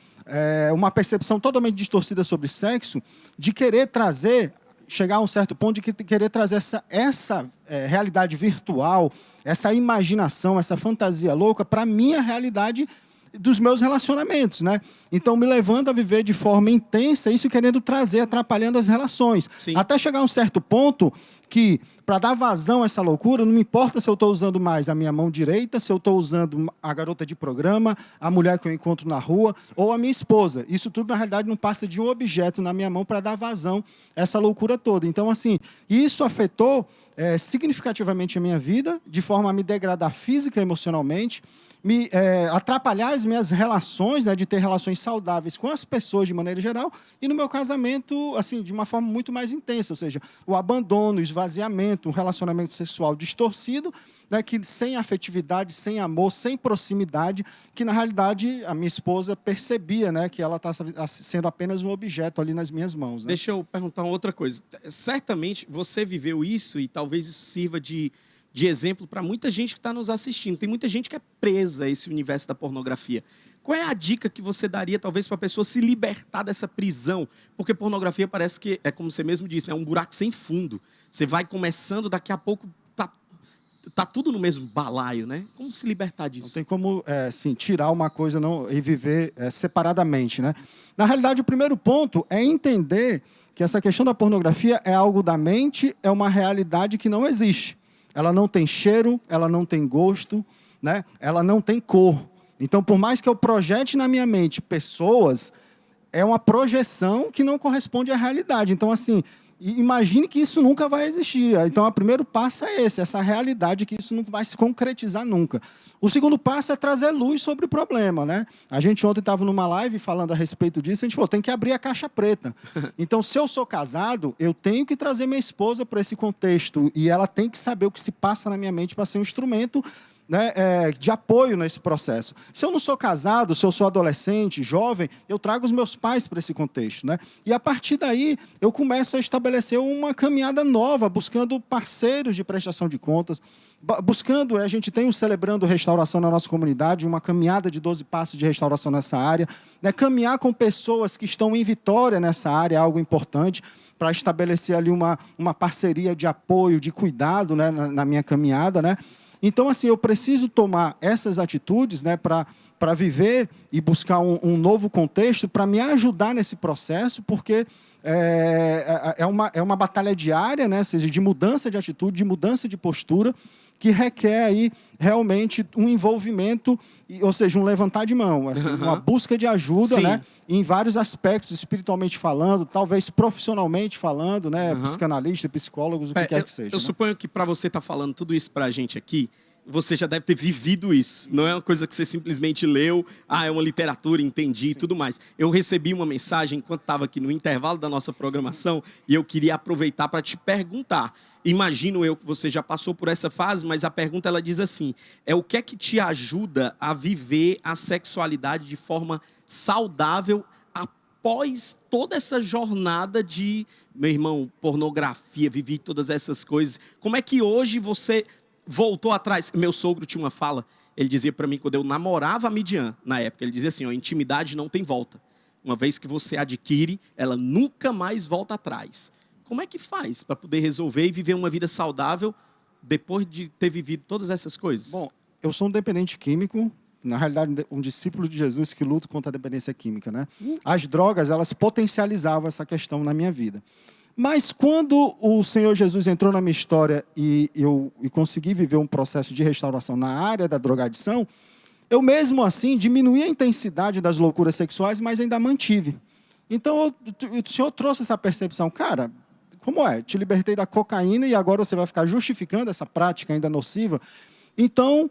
uma percepção totalmente distorcida sobre sexo, de querer trazer, chegar a um certo ponto de querer trazer essa realidade virtual, essa imaginação, essa fantasia louca para a minha realidade dos meus relacionamentos, né? Então, me levando a viver de forma intensa, isso querendo trazer, atrapalhando as relações. Sim. Até chegar a um certo ponto que, para dar vazão a essa loucura, não me importa se eu estou usando mais a minha mão direita, se eu estou usando a garota de programa, a mulher que eu encontro na rua, ou a minha esposa. Isso tudo, na realidade, não passa de um objeto na minha mão para dar vazão a essa loucura toda. Então, assim, isso afetou significativamente a minha vida, de forma a me degradar física e emocionalmente, atrapalhar as minhas relações, né, de ter relações saudáveis com as pessoas de maneira geral, e no meu casamento, assim, de uma forma muito mais intensa, ou seja, o abandono, o esvaziamento, um relacionamento sexual distorcido, né, que sem afetividade, sem amor, sem proximidade, que na realidade a minha esposa percebia, né, que ela está sendo apenas um objeto ali nas minhas mãos. Né? Deixa eu perguntar uma outra coisa. Certamente você viveu isso e talvez isso sirva de exemplo para muita gente que está nos assistindo. Tem muita gente que é presa a esse universo da pornografia. Qual é a dica que você daria, talvez, para a pessoa se libertar dessa prisão? Porque pornografia parece que, é como você mesmo disse, né, um buraco sem fundo. Você vai começando, daqui a pouco tá tudo no mesmo balaio, né? Como se libertar disso? Não tem como assim, tirar uma coisa e viver separadamente, né? Na realidade, o primeiro ponto é entender que essa questão da pornografia é algo da mente, é uma realidade que não existe. Ela não tem cheiro, ela não tem gosto, né? Ela não tem cor. Então, por mais que eu projete na minha mente pessoas, é uma projeção que não corresponde à realidade. Então, assim, imagine que isso nunca vai existir. Então, o primeiro passo é esse, essa realidade que isso não vai se concretizar nunca. O segundo passo é trazer luz sobre o problema, né? A gente ontem estava numa live falando a respeito disso, a gente falou, tem que abrir a caixa preta. Então, se eu sou casado, eu tenho que trazer minha esposa para esse contexto e ela tem que saber o que se passa na minha mente para ser um instrumento, né, de apoio nesse processo. Se eu não sou casado, se eu sou adolescente, jovem, eu trago os meus pais para esse contexto, né? E a partir daí eu começo a estabelecer uma caminhada nova, buscando parceiros de prestação de contas, buscando, a gente tem o Celebrando Restauração na nossa comunidade, uma caminhada de 12 passos de restauração nessa área, né? Caminhar com pessoas que estão em vitória nessa área é algo importante, para estabelecer ali uma parceria de apoio, de cuidado, né, na minha caminhada, né? Então, assim, eu preciso tomar essas atitudes, né, para viver e buscar um novo contexto para me ajudar nesse processo, porque é uma batalha diária, né, ou seja, de mudança de atitude, de mudança de postura, que requer aí realmente um envolvimento, ou seja, um levantar de mão, assim, uma busca de ajuda, né, em vários aspectos, espiritualmente falando, talvez profissionalmente falando, né, psicanalista, psicólogos, o que quer que seja. Eu suponho que para você estar falando tudo isso para a gente aqui, você já deve ter vivido isso. Não é uma coisa que você simplesmente leu, é uma literatura, entendi e tudo mais. Eu recebi uma mensagem enquanto estava aqui no intervalo da nossa programação e eu queria aproveitar para te perguntar. Imagino eu que você já passou por essa fase, mas a pergunta ela diz assim, o que é que te ajuda a viver a sexualidade de forma saudável após toda essa jornada de, meu irmão, pornografia, vivi todas essas coisas. Como é que hoje você voltou atrás? Meu sogro tinha uma fala, ele dizia para mim, quando eu namorava a Midian, na época, ele dizia assim, intimidade não tem volta. Uma vez que você adquire, ela nunca mais volta atrás. Como é que faz para poder resolver e viver uma vida saudável depois de ter vivido todas essas coisas? Bom, eu sou um dependente químico, na realidade, um discípulo de Jesus que luta contra a dependência química, né? As drogas, elas potencializavam essa questão na minha vida. Mas quando o Senhor Jesus entrou na minha história e eu consegui viver um processo de restauração na área da drogadição, eu mesmo assim diminuí a intensidade das loucuras sexuais, mas ainda mantive. Então, o Senhor trouxe essa percepção, cara, como é? Te libertei da cocaína e agora você vai ficar justificando essa prática ainda nociva? Então,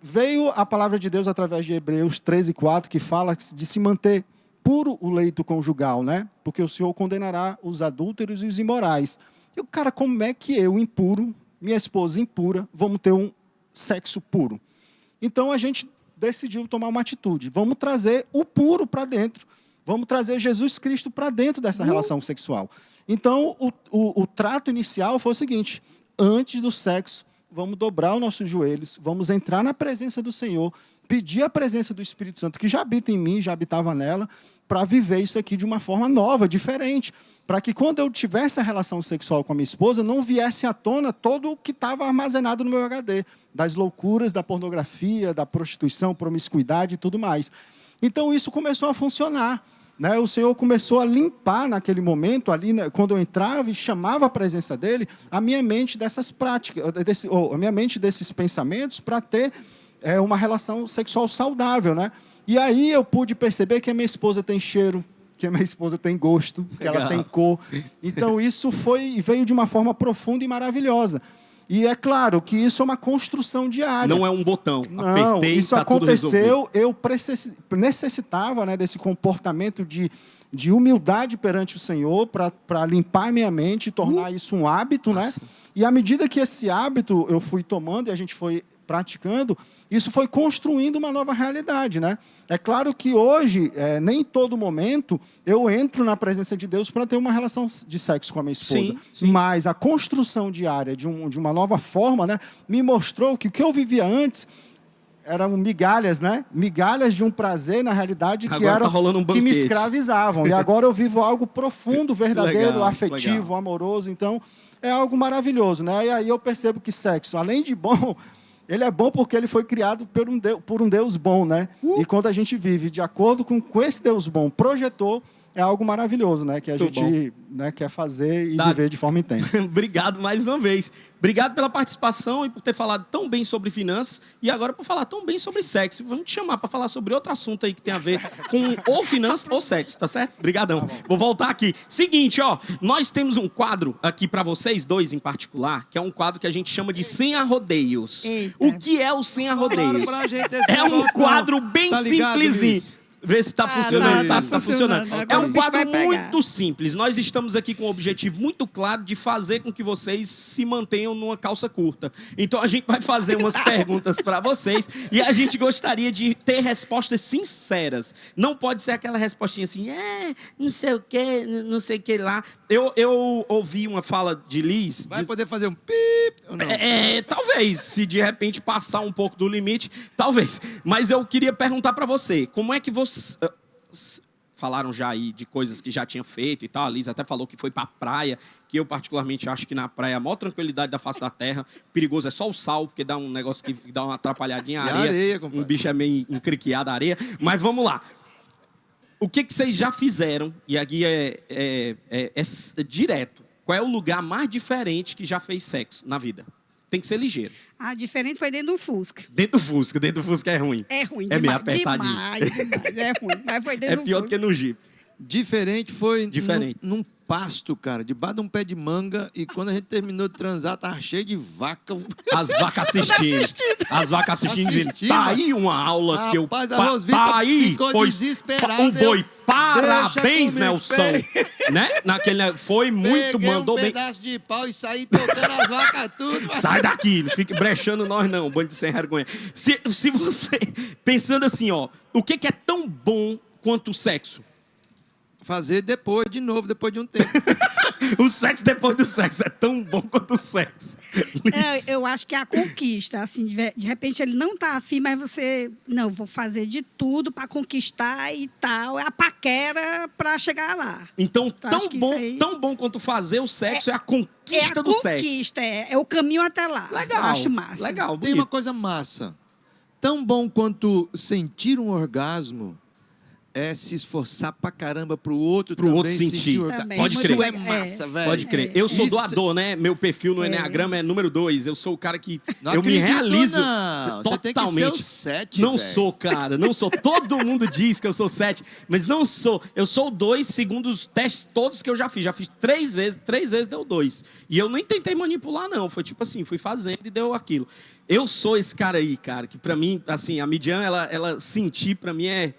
veio a palavra de Deus através de Hebreus 13:4, que fala de se manter puro o leito conjugal, né? Porque o Senhor condenará os adúlteros e os imorais. E o cara, como é que eu, impuro, minha esposa impura, vamos ter um sexo puro? Então, a gente decidiu tomar uma atitude. Vamos trazer o puro para dentro. Vamos trazer Jesus Cristo para dentro dessa relação sexual. Então, o trato inicial foi o seguinte, antes do sexo, vamos dobrar os nossos joelhos, vamos entrar na presença do Senhor, pedir a presença do Espírito Santo, que já habita em mim, já habitava nela, para viver isso aqui de uma forma nova, diferente. Para que quando eu tivesse a relação sexual com a minha esposa, não viesse à tona todo o que estava armazenado no meu HD, das loucuras, da pornografia, da prostituição, promiscuidade e tudo mais. Então isso começou a funcionar. Né? O Senhor começou a limpar naquele momento, ali, né, quando eu entrava e chamava a presença dele, a minha mente dessas práticas, a minha mente desses pensamentos, para ter uma relação sexual saudável. Né? E aí eu pude perceber que a minha esposa tem cheiro, que a minha esposa tem gosto, que ela tem cor. Então, isso veio de uma forma profunda e maravilhosa. E é claro que isso é uma construção diária. Não é um botão. Não, apertei, isso tá aconteceu, eu necessitava, né, desse comportamento de humildade perante o Senhor para limpar minha mente e tornar isso um hábito. Né? E à medida que esse hábito eu fui tomando e a gente foi praticando, isso foi construindo uma nova realidade, né? É claro que hoje, nem em todo momento, eu entro na presença de Deus para ter uma relação de sexo com a minha esposa. Sim. Mas a construção diária de uma nova forma, né, me mostrou que o que eu vivia antes eram migalhas, né? Migalhas de um prazer, na realidade, que Agora tá rolando um que me banquete. escravizavam. E agora eu vivo algo profundo, verdadeiro, Legal, afetivo, legal. amoroso. Então, é algo maravilhoso, né? E aí eu percebo que sexo, além de bom, ele é bom porque ele foi criado por um Deus bom, né? E quando a gente vive de acordo com esse Deus bom projetou, é algo maravilhoso, né? Que a Muito gente, né, quer fazer e Tá. viver de forma intensa. Obrigado mais uma vez. Obrigado pela participação e por ter falado tão bem sobre finanças e agora por falar tão bem sobre sexo. Vamos te chamar para falar sobre outro assunto aí que tem a ver com ou finanças ou sexo, tá certo? Obrigadão. Vou voltar aqui. Seguinte, ó, nós temos um quadro aqui para vocês dois em particular, que é um quadro que a gente chama de Sem Arrodeios. Eita. O que é o Sem Arrodeios? Pra gente esse É um negócio, não. quadro bem Tá ligado, simplesinho. Luiz? Vê se está funcionando. não, Tá tá funcionando. funcionando. É Agora um o bicho quadro vai pegar. muito simples. Nós estamos aqui com um objetivo muito claro de fazer com que vocês se mantenham numa calça curta. Então a gente vai fazer umas perguntas para vocês e a gente gostaria de ter respostas sinceras. Não pode ser aquela respostinha assim, não sei o que, não sei o que lá. Eu ouvi uma fala de Liz. Vai poder fazer um pip ou não? Talvez, se de repente passar um pouco do limite, talvez. Mas eu queria perguntar para você, como é que você... Falaram já aí de coisas que já tinha feito e tal, a Liz até falou que foi pra praia, que eu particularmente acho que na praia a maior tranquilidade da face da terra, perigoso é só o sal, porque dá um negócio que dá uma atrapalhadinha, E a a areia, areia, compadre. um bicho é meio encriquiado a areia, mas vamos lá. O que vocês já fizeram, e aqui é direto, qual é o lugar mais diferente que já fez sexo na vida? Tem que ser ligeiro. Ah, diferente foi dentro do Fusca. Dentro do Fusca é ruim. É ruim É meio demais. apertadinho. Demais, é ruim. Mas foi É dentro do pior do Fusca. que no Jeep. Diferente foi Diferente. Num pasto, cara, debaixo de um pé de manga. E quando a gente terminou de transar, tava cheio de vaca. As vacas assistindo. As vacas assistindo. Assistindo. Tá aí uma aula que eu... Rapaz, a Rosvita tá aí, ficou pois, desesperada. Um boi. Eu- Parabéns, Deixa Nelson. comigo, Né? Foi muito, Peguei mandou um bem. pedaço de pau e saí tocando as vacas tudo. Sai daqui, não fique brechando nós não, bando de sem vergonha. Se você, pensando assim, ó, o que é tão bom quanto o sexo? Fazer depois, de novo, depois de um tempo. O sexo depois do sexo é tão bom quanto o sexo. Eu acho que é a conquista, assim, de repente ele não tá afim, mas você, não, vou fazer de tudo para conquistar e tal, é a paquera para chegar lá. Então, acho que isso aí- tão bom quanto fazer o sexo é a conquista É a do sexo. conquista, é o caminho até lá. Legal, Eu acho massa. legal, Tem bonito. uma coisa massa. Tão bom quanto sentir um orgasmo é se esforçar pra caramba pro outro Pro também outro sentir. o orgasmo. Também, Pode Isso crer. é massa, velho. Pode crer. Eu sou Isso- doador, né? Meu perfil no Enneagrama é número 2. Eu sou o cara que... Não eu me acredito, realizo não. Você tem que ser totalmente. o 7, Não velho. sou, cara. Não sou. Todo mundo diz que eu sou 7, mas não sou. Eu sou o 2 segundo os testes todos que eu já fiz. Já fiz 3 vezes. 3 vezes deu 2. E eu nem tentei manipular, não. Foi tipo assim, fui fazendo e deu aquilo. Eu sou esse cara aí, cara, que pra mim, assim, a Midian, ela sentir pra mim é...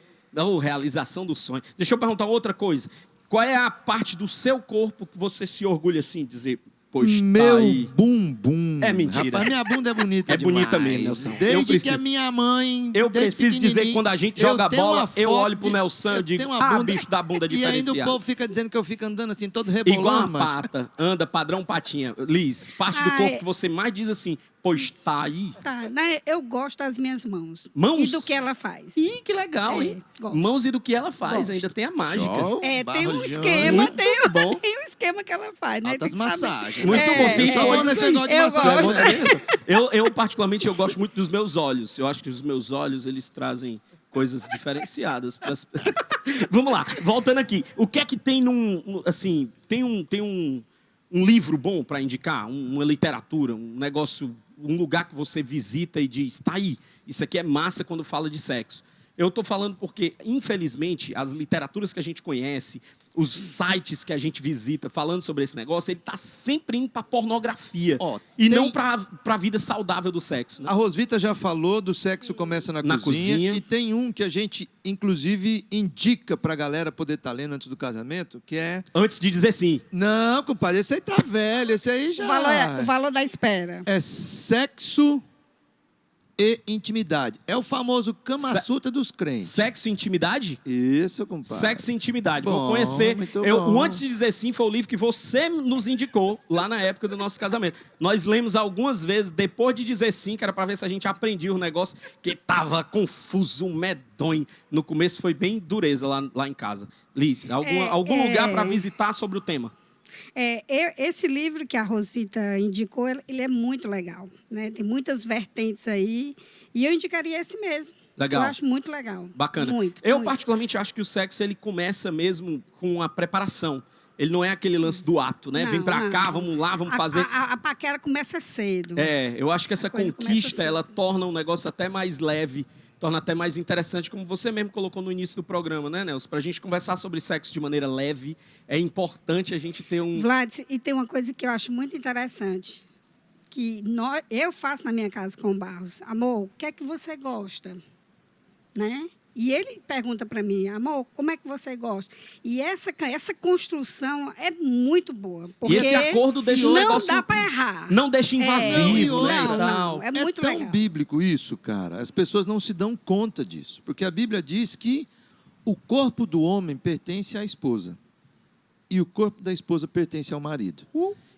realização do sonho. Deixa eu perguntar outra coisa. Qual é a parte do seu corpo que você se orgulha assim, dizer, pois Meu tá aí. bumbum. É mentira. Rapaz, minha bunda é bonita É bonita demais. mesmo, Nelson. Desde Eu preciso- que a minha mãe... Eu desde preciso dizer que pequenininho, quando a gente eu joga tenho bola, uma eu foto olho pro Nelson e eu digo, tenho uma bicho da bunda E ainda o diferenciada. povo fica dizendo que eu fico andando assim, todo Igual rebolando, uma mano. pata, anda padrão patinha. Liz, parte do Ah, corpo é. que você mais diz assim, Pois tá aí. Tá, né? Eu gosto das minhas mãos. Mãos? E do que ela faz. Ih, que legal, hein? Gosto. Mãos e do que ela faz, Gosto. ainda tem a mágica. Show. Tem um Barro de esquema, Muito bom. tem um esquema que ela faz, né? Altas Tem que saber. massagens. Muito bom, tem Só coisas nesse aí. negócio de Eu massagem. gosto. Eu, particularmente, eu gosto muito dos meus olhos. Eu acho que os meus olhos, eles trazem coisas diferenciadas. Vamos lá, voltando aqui. O que é que tem assim, tem um livro bom para indicar? Uma literatura, um negócio, um lugar que você visita e diz, tá aí, isso aqui é massa quando fala de sexo. Eu estou falando porque, infelizmente, as literaturas que a gente conhece, os sites que a gente visita falando sobre esse negócio, ele está sempre indo para pornografia e não para a vida saudável do sexo. Né? A Rosvita já falou do sexo começa na cozinha. E tem um que a gente, inclusive, indica para a galera poder estar lendo antes do casamento, que é... Antes de dizer sim. Não, compadre, esse aí tá velho, esse aí já... O valor da espera. É Sexo e Intimidade. É o famoso Kama Sutra dos crentes. Sexo e intimidade? Isso, compadre. Sexo e intimidade. Bom, vou conhecer. muito O bom. Antes de Dizer Sim foi o livro que você nos indicou lá na época do nosso casamento. Nós lemos algumas vezes, depois de dizer sim, que era para ver se a gente aprendia o negócio, que tava confuso, medonho. No começo foi bem dureza lá em casa. Liz, algum lugar para visitar sobre o tema? Esse livro que a Rosvita indicou, ele é muito legal, né? Tem muitas vertentes aí, e eu indicaria esse mesmo. Legal. Eu acho muito legal. Bacana. Muito, eu, muito. particularmente, acho que o sexo ele começa mesmo com a preparação. Ele não é aquele lance do ato, né? Não, Vem pra não. cá, vamos lá, vamos fazer. A paquera começa cedo. Eu acho que essa coisa começa conquista, cedo. ela torna um negócio até mais leve, torna até mais interessante, como você mesmo colocou no início do programa, né, Nelson? Pra gente conversar sobre sexo de maneira leve, é importante a gente ter um... Vlad, e tem uma coisa que eu acho muito interessante, que eu faço na minha casa com o Barros. Amor, o que é que você gosta? Né? E ele pergunta para mim, amor, como é que você gosta? E essa construção é muito boa. Porque E esse acordo deixa o negócio... Não dá para errar. Não deixa invasivo, né? Não, e tal. não. É muito tão legal. bíblico isso, cara. As pessoas não se dão conta disso. Porque a Bíblia diz que o corpo do homem pertence à esposa. E o corpo da esposa pertence ao marido.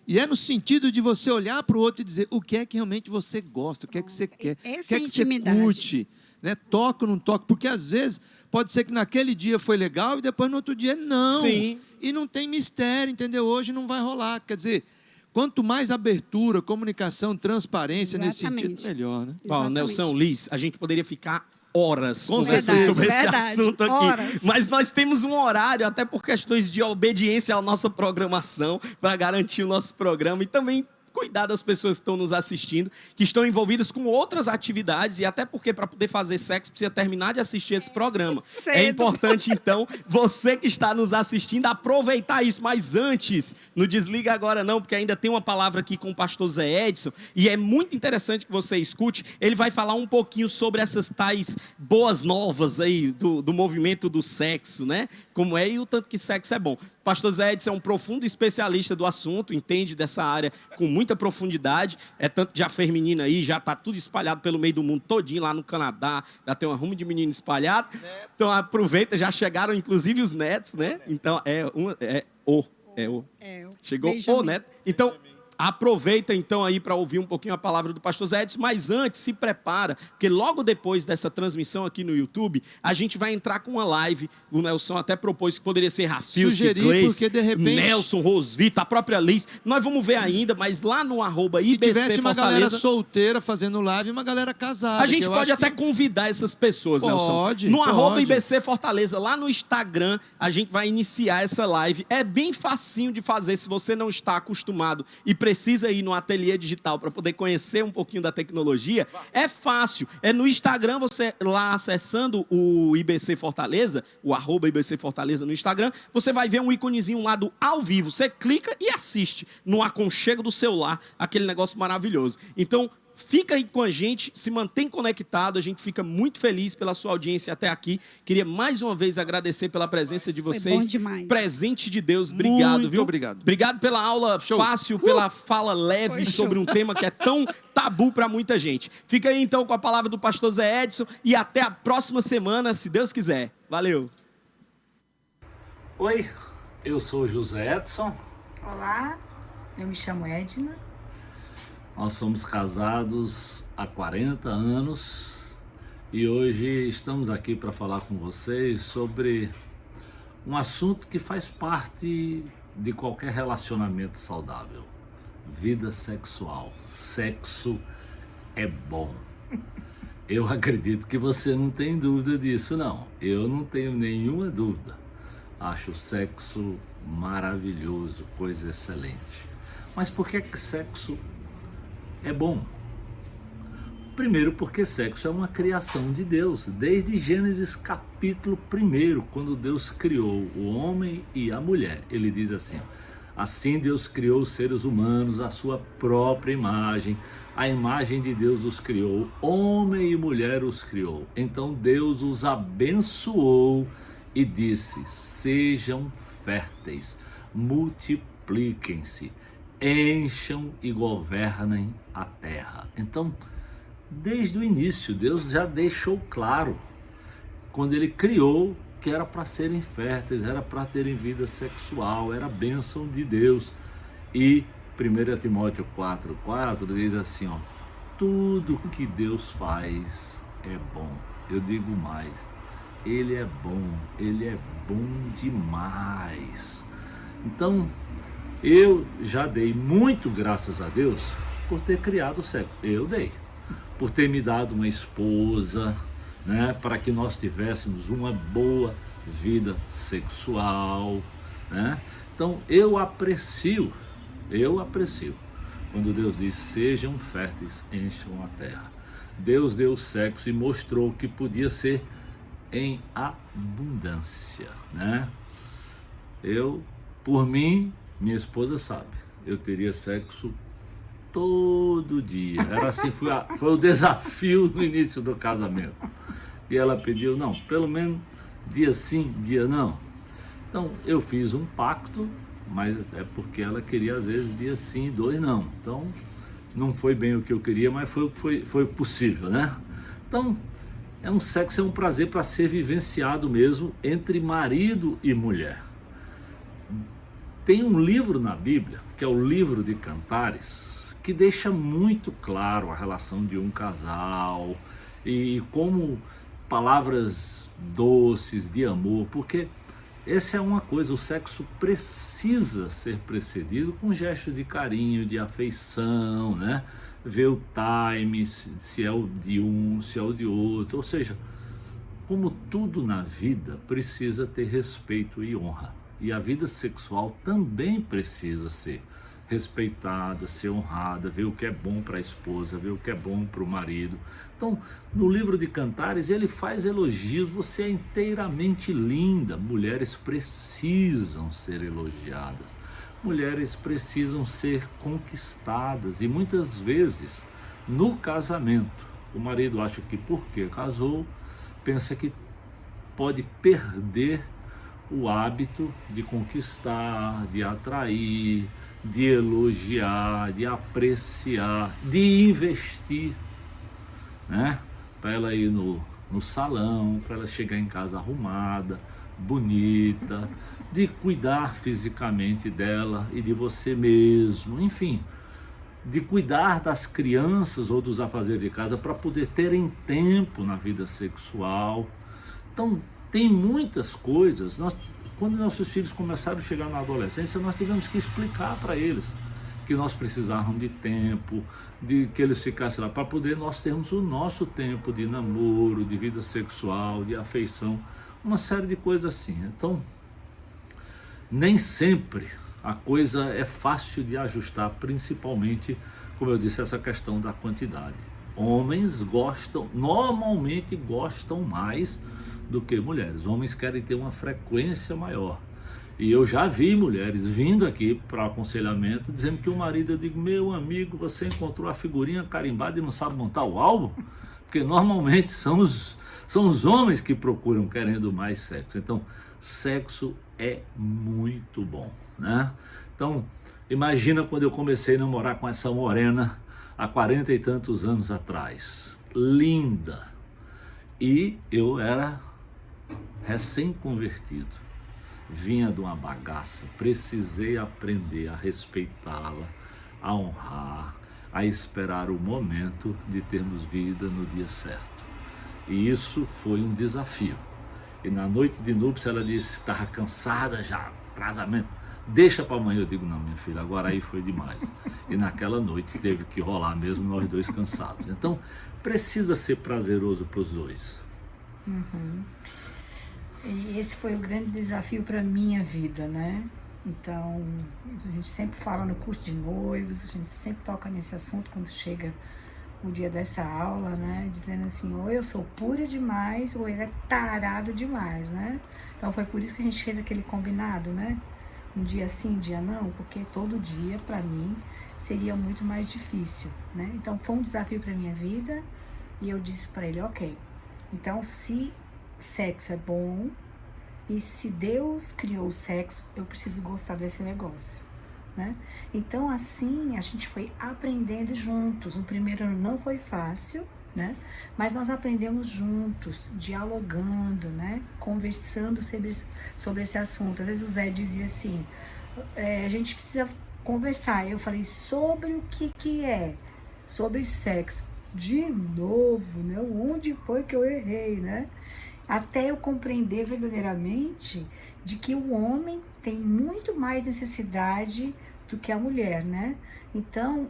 E é no sentido de você olhar para o outro e dizer o que é que realmente você gosta, o que é que você quer, o que é que você curte. Né? Toca ou não toca, porque às vezes pode ser que naquele dia foi legal e depois no outro dia não. Sim. E não tem mistério, entendeu? Hoje não vai rolar. Quer dizer, quanto mais abertura, comunicação, transparência nesse sentido, melhor, né? Bom, Nelson, Liz, a gente poderia ficar horas Com conversando certeza. sobre esse Verdade, assunto aqui. horas. Mas nós temos um horário, até por questões de obediência à nossa programação, para garantir o nosso programa e também cuidar das pessoas que estão nos assistindo, que estão envolvidas com outras atividades, e até porque para poder fazer sexo precisa terminar de assistir esse programa. Cedo. É importante, então, você que está nos assistindo, aproveitar isso. Mas antes, não desliga agora não, porque ainda tem uma palavra aqui com o pastor Zé Edson, e é muito interessante que você escute. Ele vai falar um pouquinho sobre essas tais boas novas aí do movimento do sexo, né? Como é e o tanto que sexo é bom. O pastor Zé Edson é um profundo especialista do assunto, entende dessa área com muita profundidade, tanto que já fez menino aí, já está tudo espalhado pelo meio do mundo todinho, lá no Canadá, já tem um arrumo de menino espalhado. Então aproveita, já chegaram inclusive os netos, né? Então chegou Benjamin. o neto. Então aproveita então aí para ouvir um pouquinho a palavra do pastor Zé Edson, mas antes se prepara, porque logo depois dessa transmissão aqui no YouTube, a gente vai entrar com uma live. O Nelson até propôs que poderia ser Rafilski, Gleice, porque de repente Nelson, Rosvita, a própria Liz. Nós vamos ver ainda, mas lá no @ se IBC tivesse uma galera Fortaleza, solteira fazendo live e uma galera casada. a gente que eu pode acho até que... convidar essas pessoas, Nelson. Pode, No pode. @ IBC Fortaleza, lá no Instagram, a gente vai iniciar essa live. É bem facinho de fazer, se você não está acostumado e precisa ir no ateliê digital para poder conhecer um pouquinho da tecnologia. É fácil. É no Instagram, você lá acessando o IBC Fortaleza, o @ IBC Fortaleza no Instagram, você vai ver um íconezinho lá do ao vivo. Você clica e assiste no aconchego do celular, aquele negócio maravilhoso. Então, fica aí com a gente, se mantém conectado, a gente fica muito feliz pela sua audiência até aqui. Queria mais uma vez agradecer pela presença de vocês. Foi bom demais. Presente de Deus, obrigado, Muito viu? obrigado. Obrigado pela aula fácil, pela fala leve sobre um tema que é tão tabu para muita gente. Fica aí então com a palavra do pastor Zé Edson e até a próxima semana, se Deus quiser. Valeu! Oi, eu sou o José Edson. Olá, eu me chamo Edna. Nós somos casados há 40 anos e hoje estamos aqui para falar com vocês sobre um assunto que faz parte de qualquer relacionamento saudável: vida sexual. Sexo é bom. Eu acredito que você não tem dúvida disso, não. Eu não tenho nenhuma dúvida. Acho o sexo maravilhoso, coisa excelente. Mas por que sexo é bom? Primeiro, porque sexo é uma criação de Deus. Desde Gênesis capítulo 1, quando Deus criou o homem e a mulher, ele diz assim: assim Deus criou os seres humanos à sua própria imagem. A imagem de Deus os criou, homem e mulher os criou. Então Deus os abençoou e disse: sejam férteis, multipliquem-se, encham e governem a terra. Então, desde o início, Deus já deixou claro, quando ele criou, que era para serem férteis, era para terem vida sexual, era a bênção de Deus. E 1 Timóteo 4,4 diz assim, ó: tudo que Deus faz é bom. Eu digo mais, ele é bom demais. Então, eu já dei muito graças a Deus por ter criado o sexo. Eu dei. Por ter me dado uma esposa, né, para que nós tivéssemos uma boa vida sexual, né? Então eu aprecio quando Deus diz: sejam férteis, encham a terra. Deus deu o sexo e mostrou que podia ser em abundância, né? Eu, por mim, minha esposa sabe, eu teria sexo todo dia. Era assim, foi o desafio no início do casamento. E ela pediu: não, pelo menos dia sim, dia não. Então eu fiz um pacto, mas é porque ela queria às vezes dia sim, 2 não. Então não foi bem o que eu queria, mas foi possível, né? Então um sexo é um prazer para ser vivenciado mesmo entre marido e mulher. Tem um livro na Bíblia, que é o livro de Cantares, que deixa muito claro a relação de um casal e como palavras doces de amor, porque essa é uma coisa, o sexo precisa ser precedido com gestos de carinho, de afeição, né? Ver o time, se é o de um, se é o de outro, ou seja, como tudo na vida precisa ter respeito e honra. E a vida sexual também precisa ser respeitada, ser honrada, ver o que é bom para a esposa, ver o que é bom para o marido. Então, no livro de Cantares, ele faz elogios: você é inteiramente linda. Mulheres precisam ser elogiadas, mulheres precisam ser conquistadas. E muitas vezes, no casamento, o marido acha que porque casou, pensa que pode perder o hábito de conquistar, de atrair, de elogiar, de apreciar, de investir, né? Para ela ir no salão, para ela chegar em casa arrumada, bonita, de cuidar fisicamente dela e de você mesmo, enfim, de cuidar das crianças ou dos afazeres de casa para poder terem tempo na vida sexual. Então, tem muitas coisas. Quando nossos filhos começaram a chegar na adolescência, nós tivemos que explicar para eles que nós precisávamos de tempo, de que eles ficassem lá, para poder nós termos o nosso tempo de namoro, de vida sexual, de afeição, uma série de coisas assim. Então, nem sempre a coisa é fácil de ajustar, principalmente, como eu disse, essa questão da quantidade. Homens normalmente gostam mais do que mulheres. Homens querem ter uma frequência maior. E eu já vi mulheres vindo aqui para aconselhamento dizendo que o marido, eu digo: meu amigo, você encontrou a figurinha carimbada e não sabe montar o álbum? Porque normalmente são os homens que procuram querendo mais sexo. Então, sexo é muito bom, né? Então, imagina quando eu comecei a namorar com essa morena há 40 e tantos anos atrás. Linda. E eu era recém-convertido, vinha de uma bagaça, precisei aprender a respeitá-la, a honrar, a esperar o momento de termos vida no dia certo. E isso foi um desafio. E na noite de núpcias ela disse, estava cansada já, casamento. Deixa para amanhã. Eu digo, não, minha filha, agora aí foi demais. E naquela noite teve que rolar mesmo, nós dois cansados. Então, precisa ser prazeroso para os dois. E esse foi o grande desafio para a minha vida, né? Então, a gente sempre fala no curso de noivos, a gente sempre toca nesse assunto quando chega o dia dessa aula, né? Dizendo assim, ou eu sou pura demais, ou ele é tarado demais, né? Então, foi por isso que a gente fez aquele combinado, né? Um dia sim, um dia não, porque todo dia, para mim, seria muito mais difícil, né? Então, foi um desafio para minha vida e eu disse para ele, ok, então se sexo é bom e se Deus criou o sexo, eu preciso gostar desse negócio, né? Então, assim, a gente foi aprendendo juntos. No primeiro ano não foi fácil, né? Mas nós aprendemos juntos, dialogando, né? Conversando sobre esse assunto. Às vezes o Zé dizia assim, a gente precisa conversar. Eu falei, sobre o que é? Sobre sexo. De novo, né? Onde foi que eu errei, né? Até eu compreender verdadeiramente de que o homem tem muito mais necessidade do que a mulher, né? Então,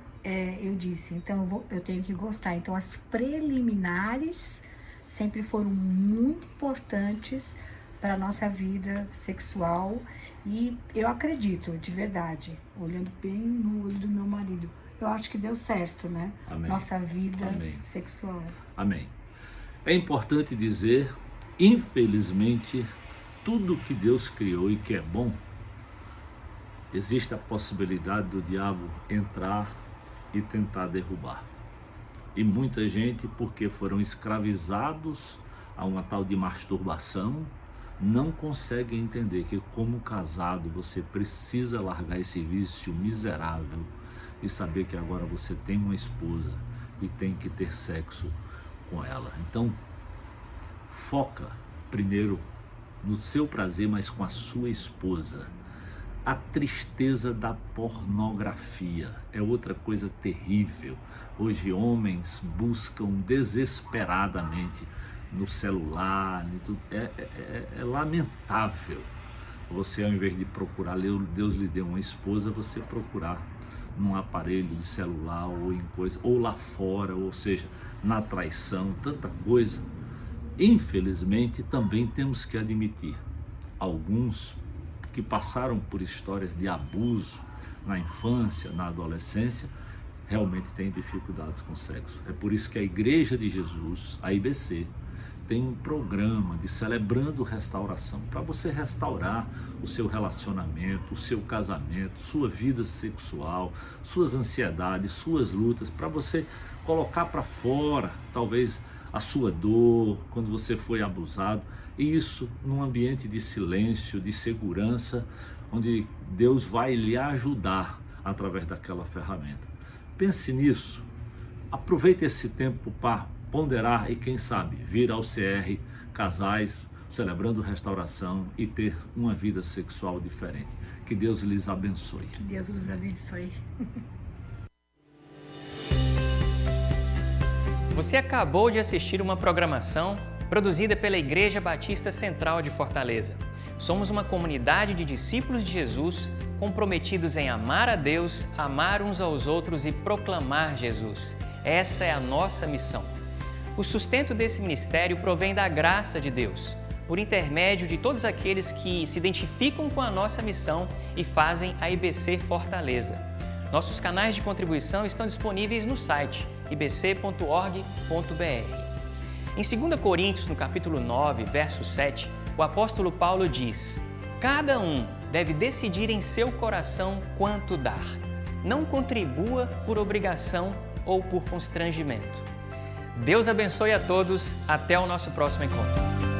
eu disse, então eu tenho que gostar. Então, as preliminares sempre foram muito importantes para a nossa vida sexual. E eu acredito, de verdade, olhando bem no olho do meu marido, eu acho que deu certo, né? Amém. Nossa vida Amém. sexual. Amém. É importante dizer, infelizmente, tudo que Deus criou e que é bom, existe a possibilidade do diabo entrar e tentar derrubar. E muita gente, porque foram escravizados a uma tal de masturbação, não consegue entender que como casado você precisa largar esse vício miserável e saber que agora você tem uma esposa e tem que ter sexo com ela. Então, foca primeiro no seu prazer, mas com a sua esposa. A tristeza da pornografia é outra coisa terrível. Hoje homens buscam desesperadamente no celular, é lamentável. Você, ao invés de procurar, Deus lhe deu uma esposa, você procurar num aparelho de celular ou em coisa, ou lá fora, ou seja, na traição, tanta coisa. Infelizmente, também temos que admitir, alguns que passaram por histórias de abuso na infância, na adolescência, realmente têm dificuldades com sexo. É por isso que a Igreja de Jesus, a IBC, tem um programa de Celebrando Restauração, para você restaurar o seu relacionamento, o seu casamento, sua vida sexual, suas ansiedades, suas lutas, para você colocar para fora, talvez, a sua dor, quando você foi abusado, e isso num ambiente de silêncio, de segurança, onde Deus vai lhe ajudar através daquela ferramenta. Pense nisso, aproveite esse tempo para ponderar e quem sabe vir ao CR Casais, Celebrando Restauração e ter uma vida sexual diferente. Que Deus lhes abençoe. Que Deus nos abençoe. Você acabou de assistir uma programação produzida pela Igreja Batista Central de Fortaleza. Somos uma comunidade de discípulos de Jesus comprometidos em amar a Deus, amar uns aos outros e proclamar Jesus. Essa é a nossa missão. O sustento desse ministério provém da graça de Deus, por intermédio de todos aqueles que se identificam com a nossa missão e fazem a IBC Fortaleza. Nossos canais de contribuição estão disponíveis no site ibc.org.br. Em 2 Coríntios, no capítulo 9, verso 7, o apóstolo Paulo diz: cada um deve decidir em seu coração quanto dar. Não contribua por obrigação ou por constrangimento. Deus abençoe a todos. Até o nosso próximo encontro.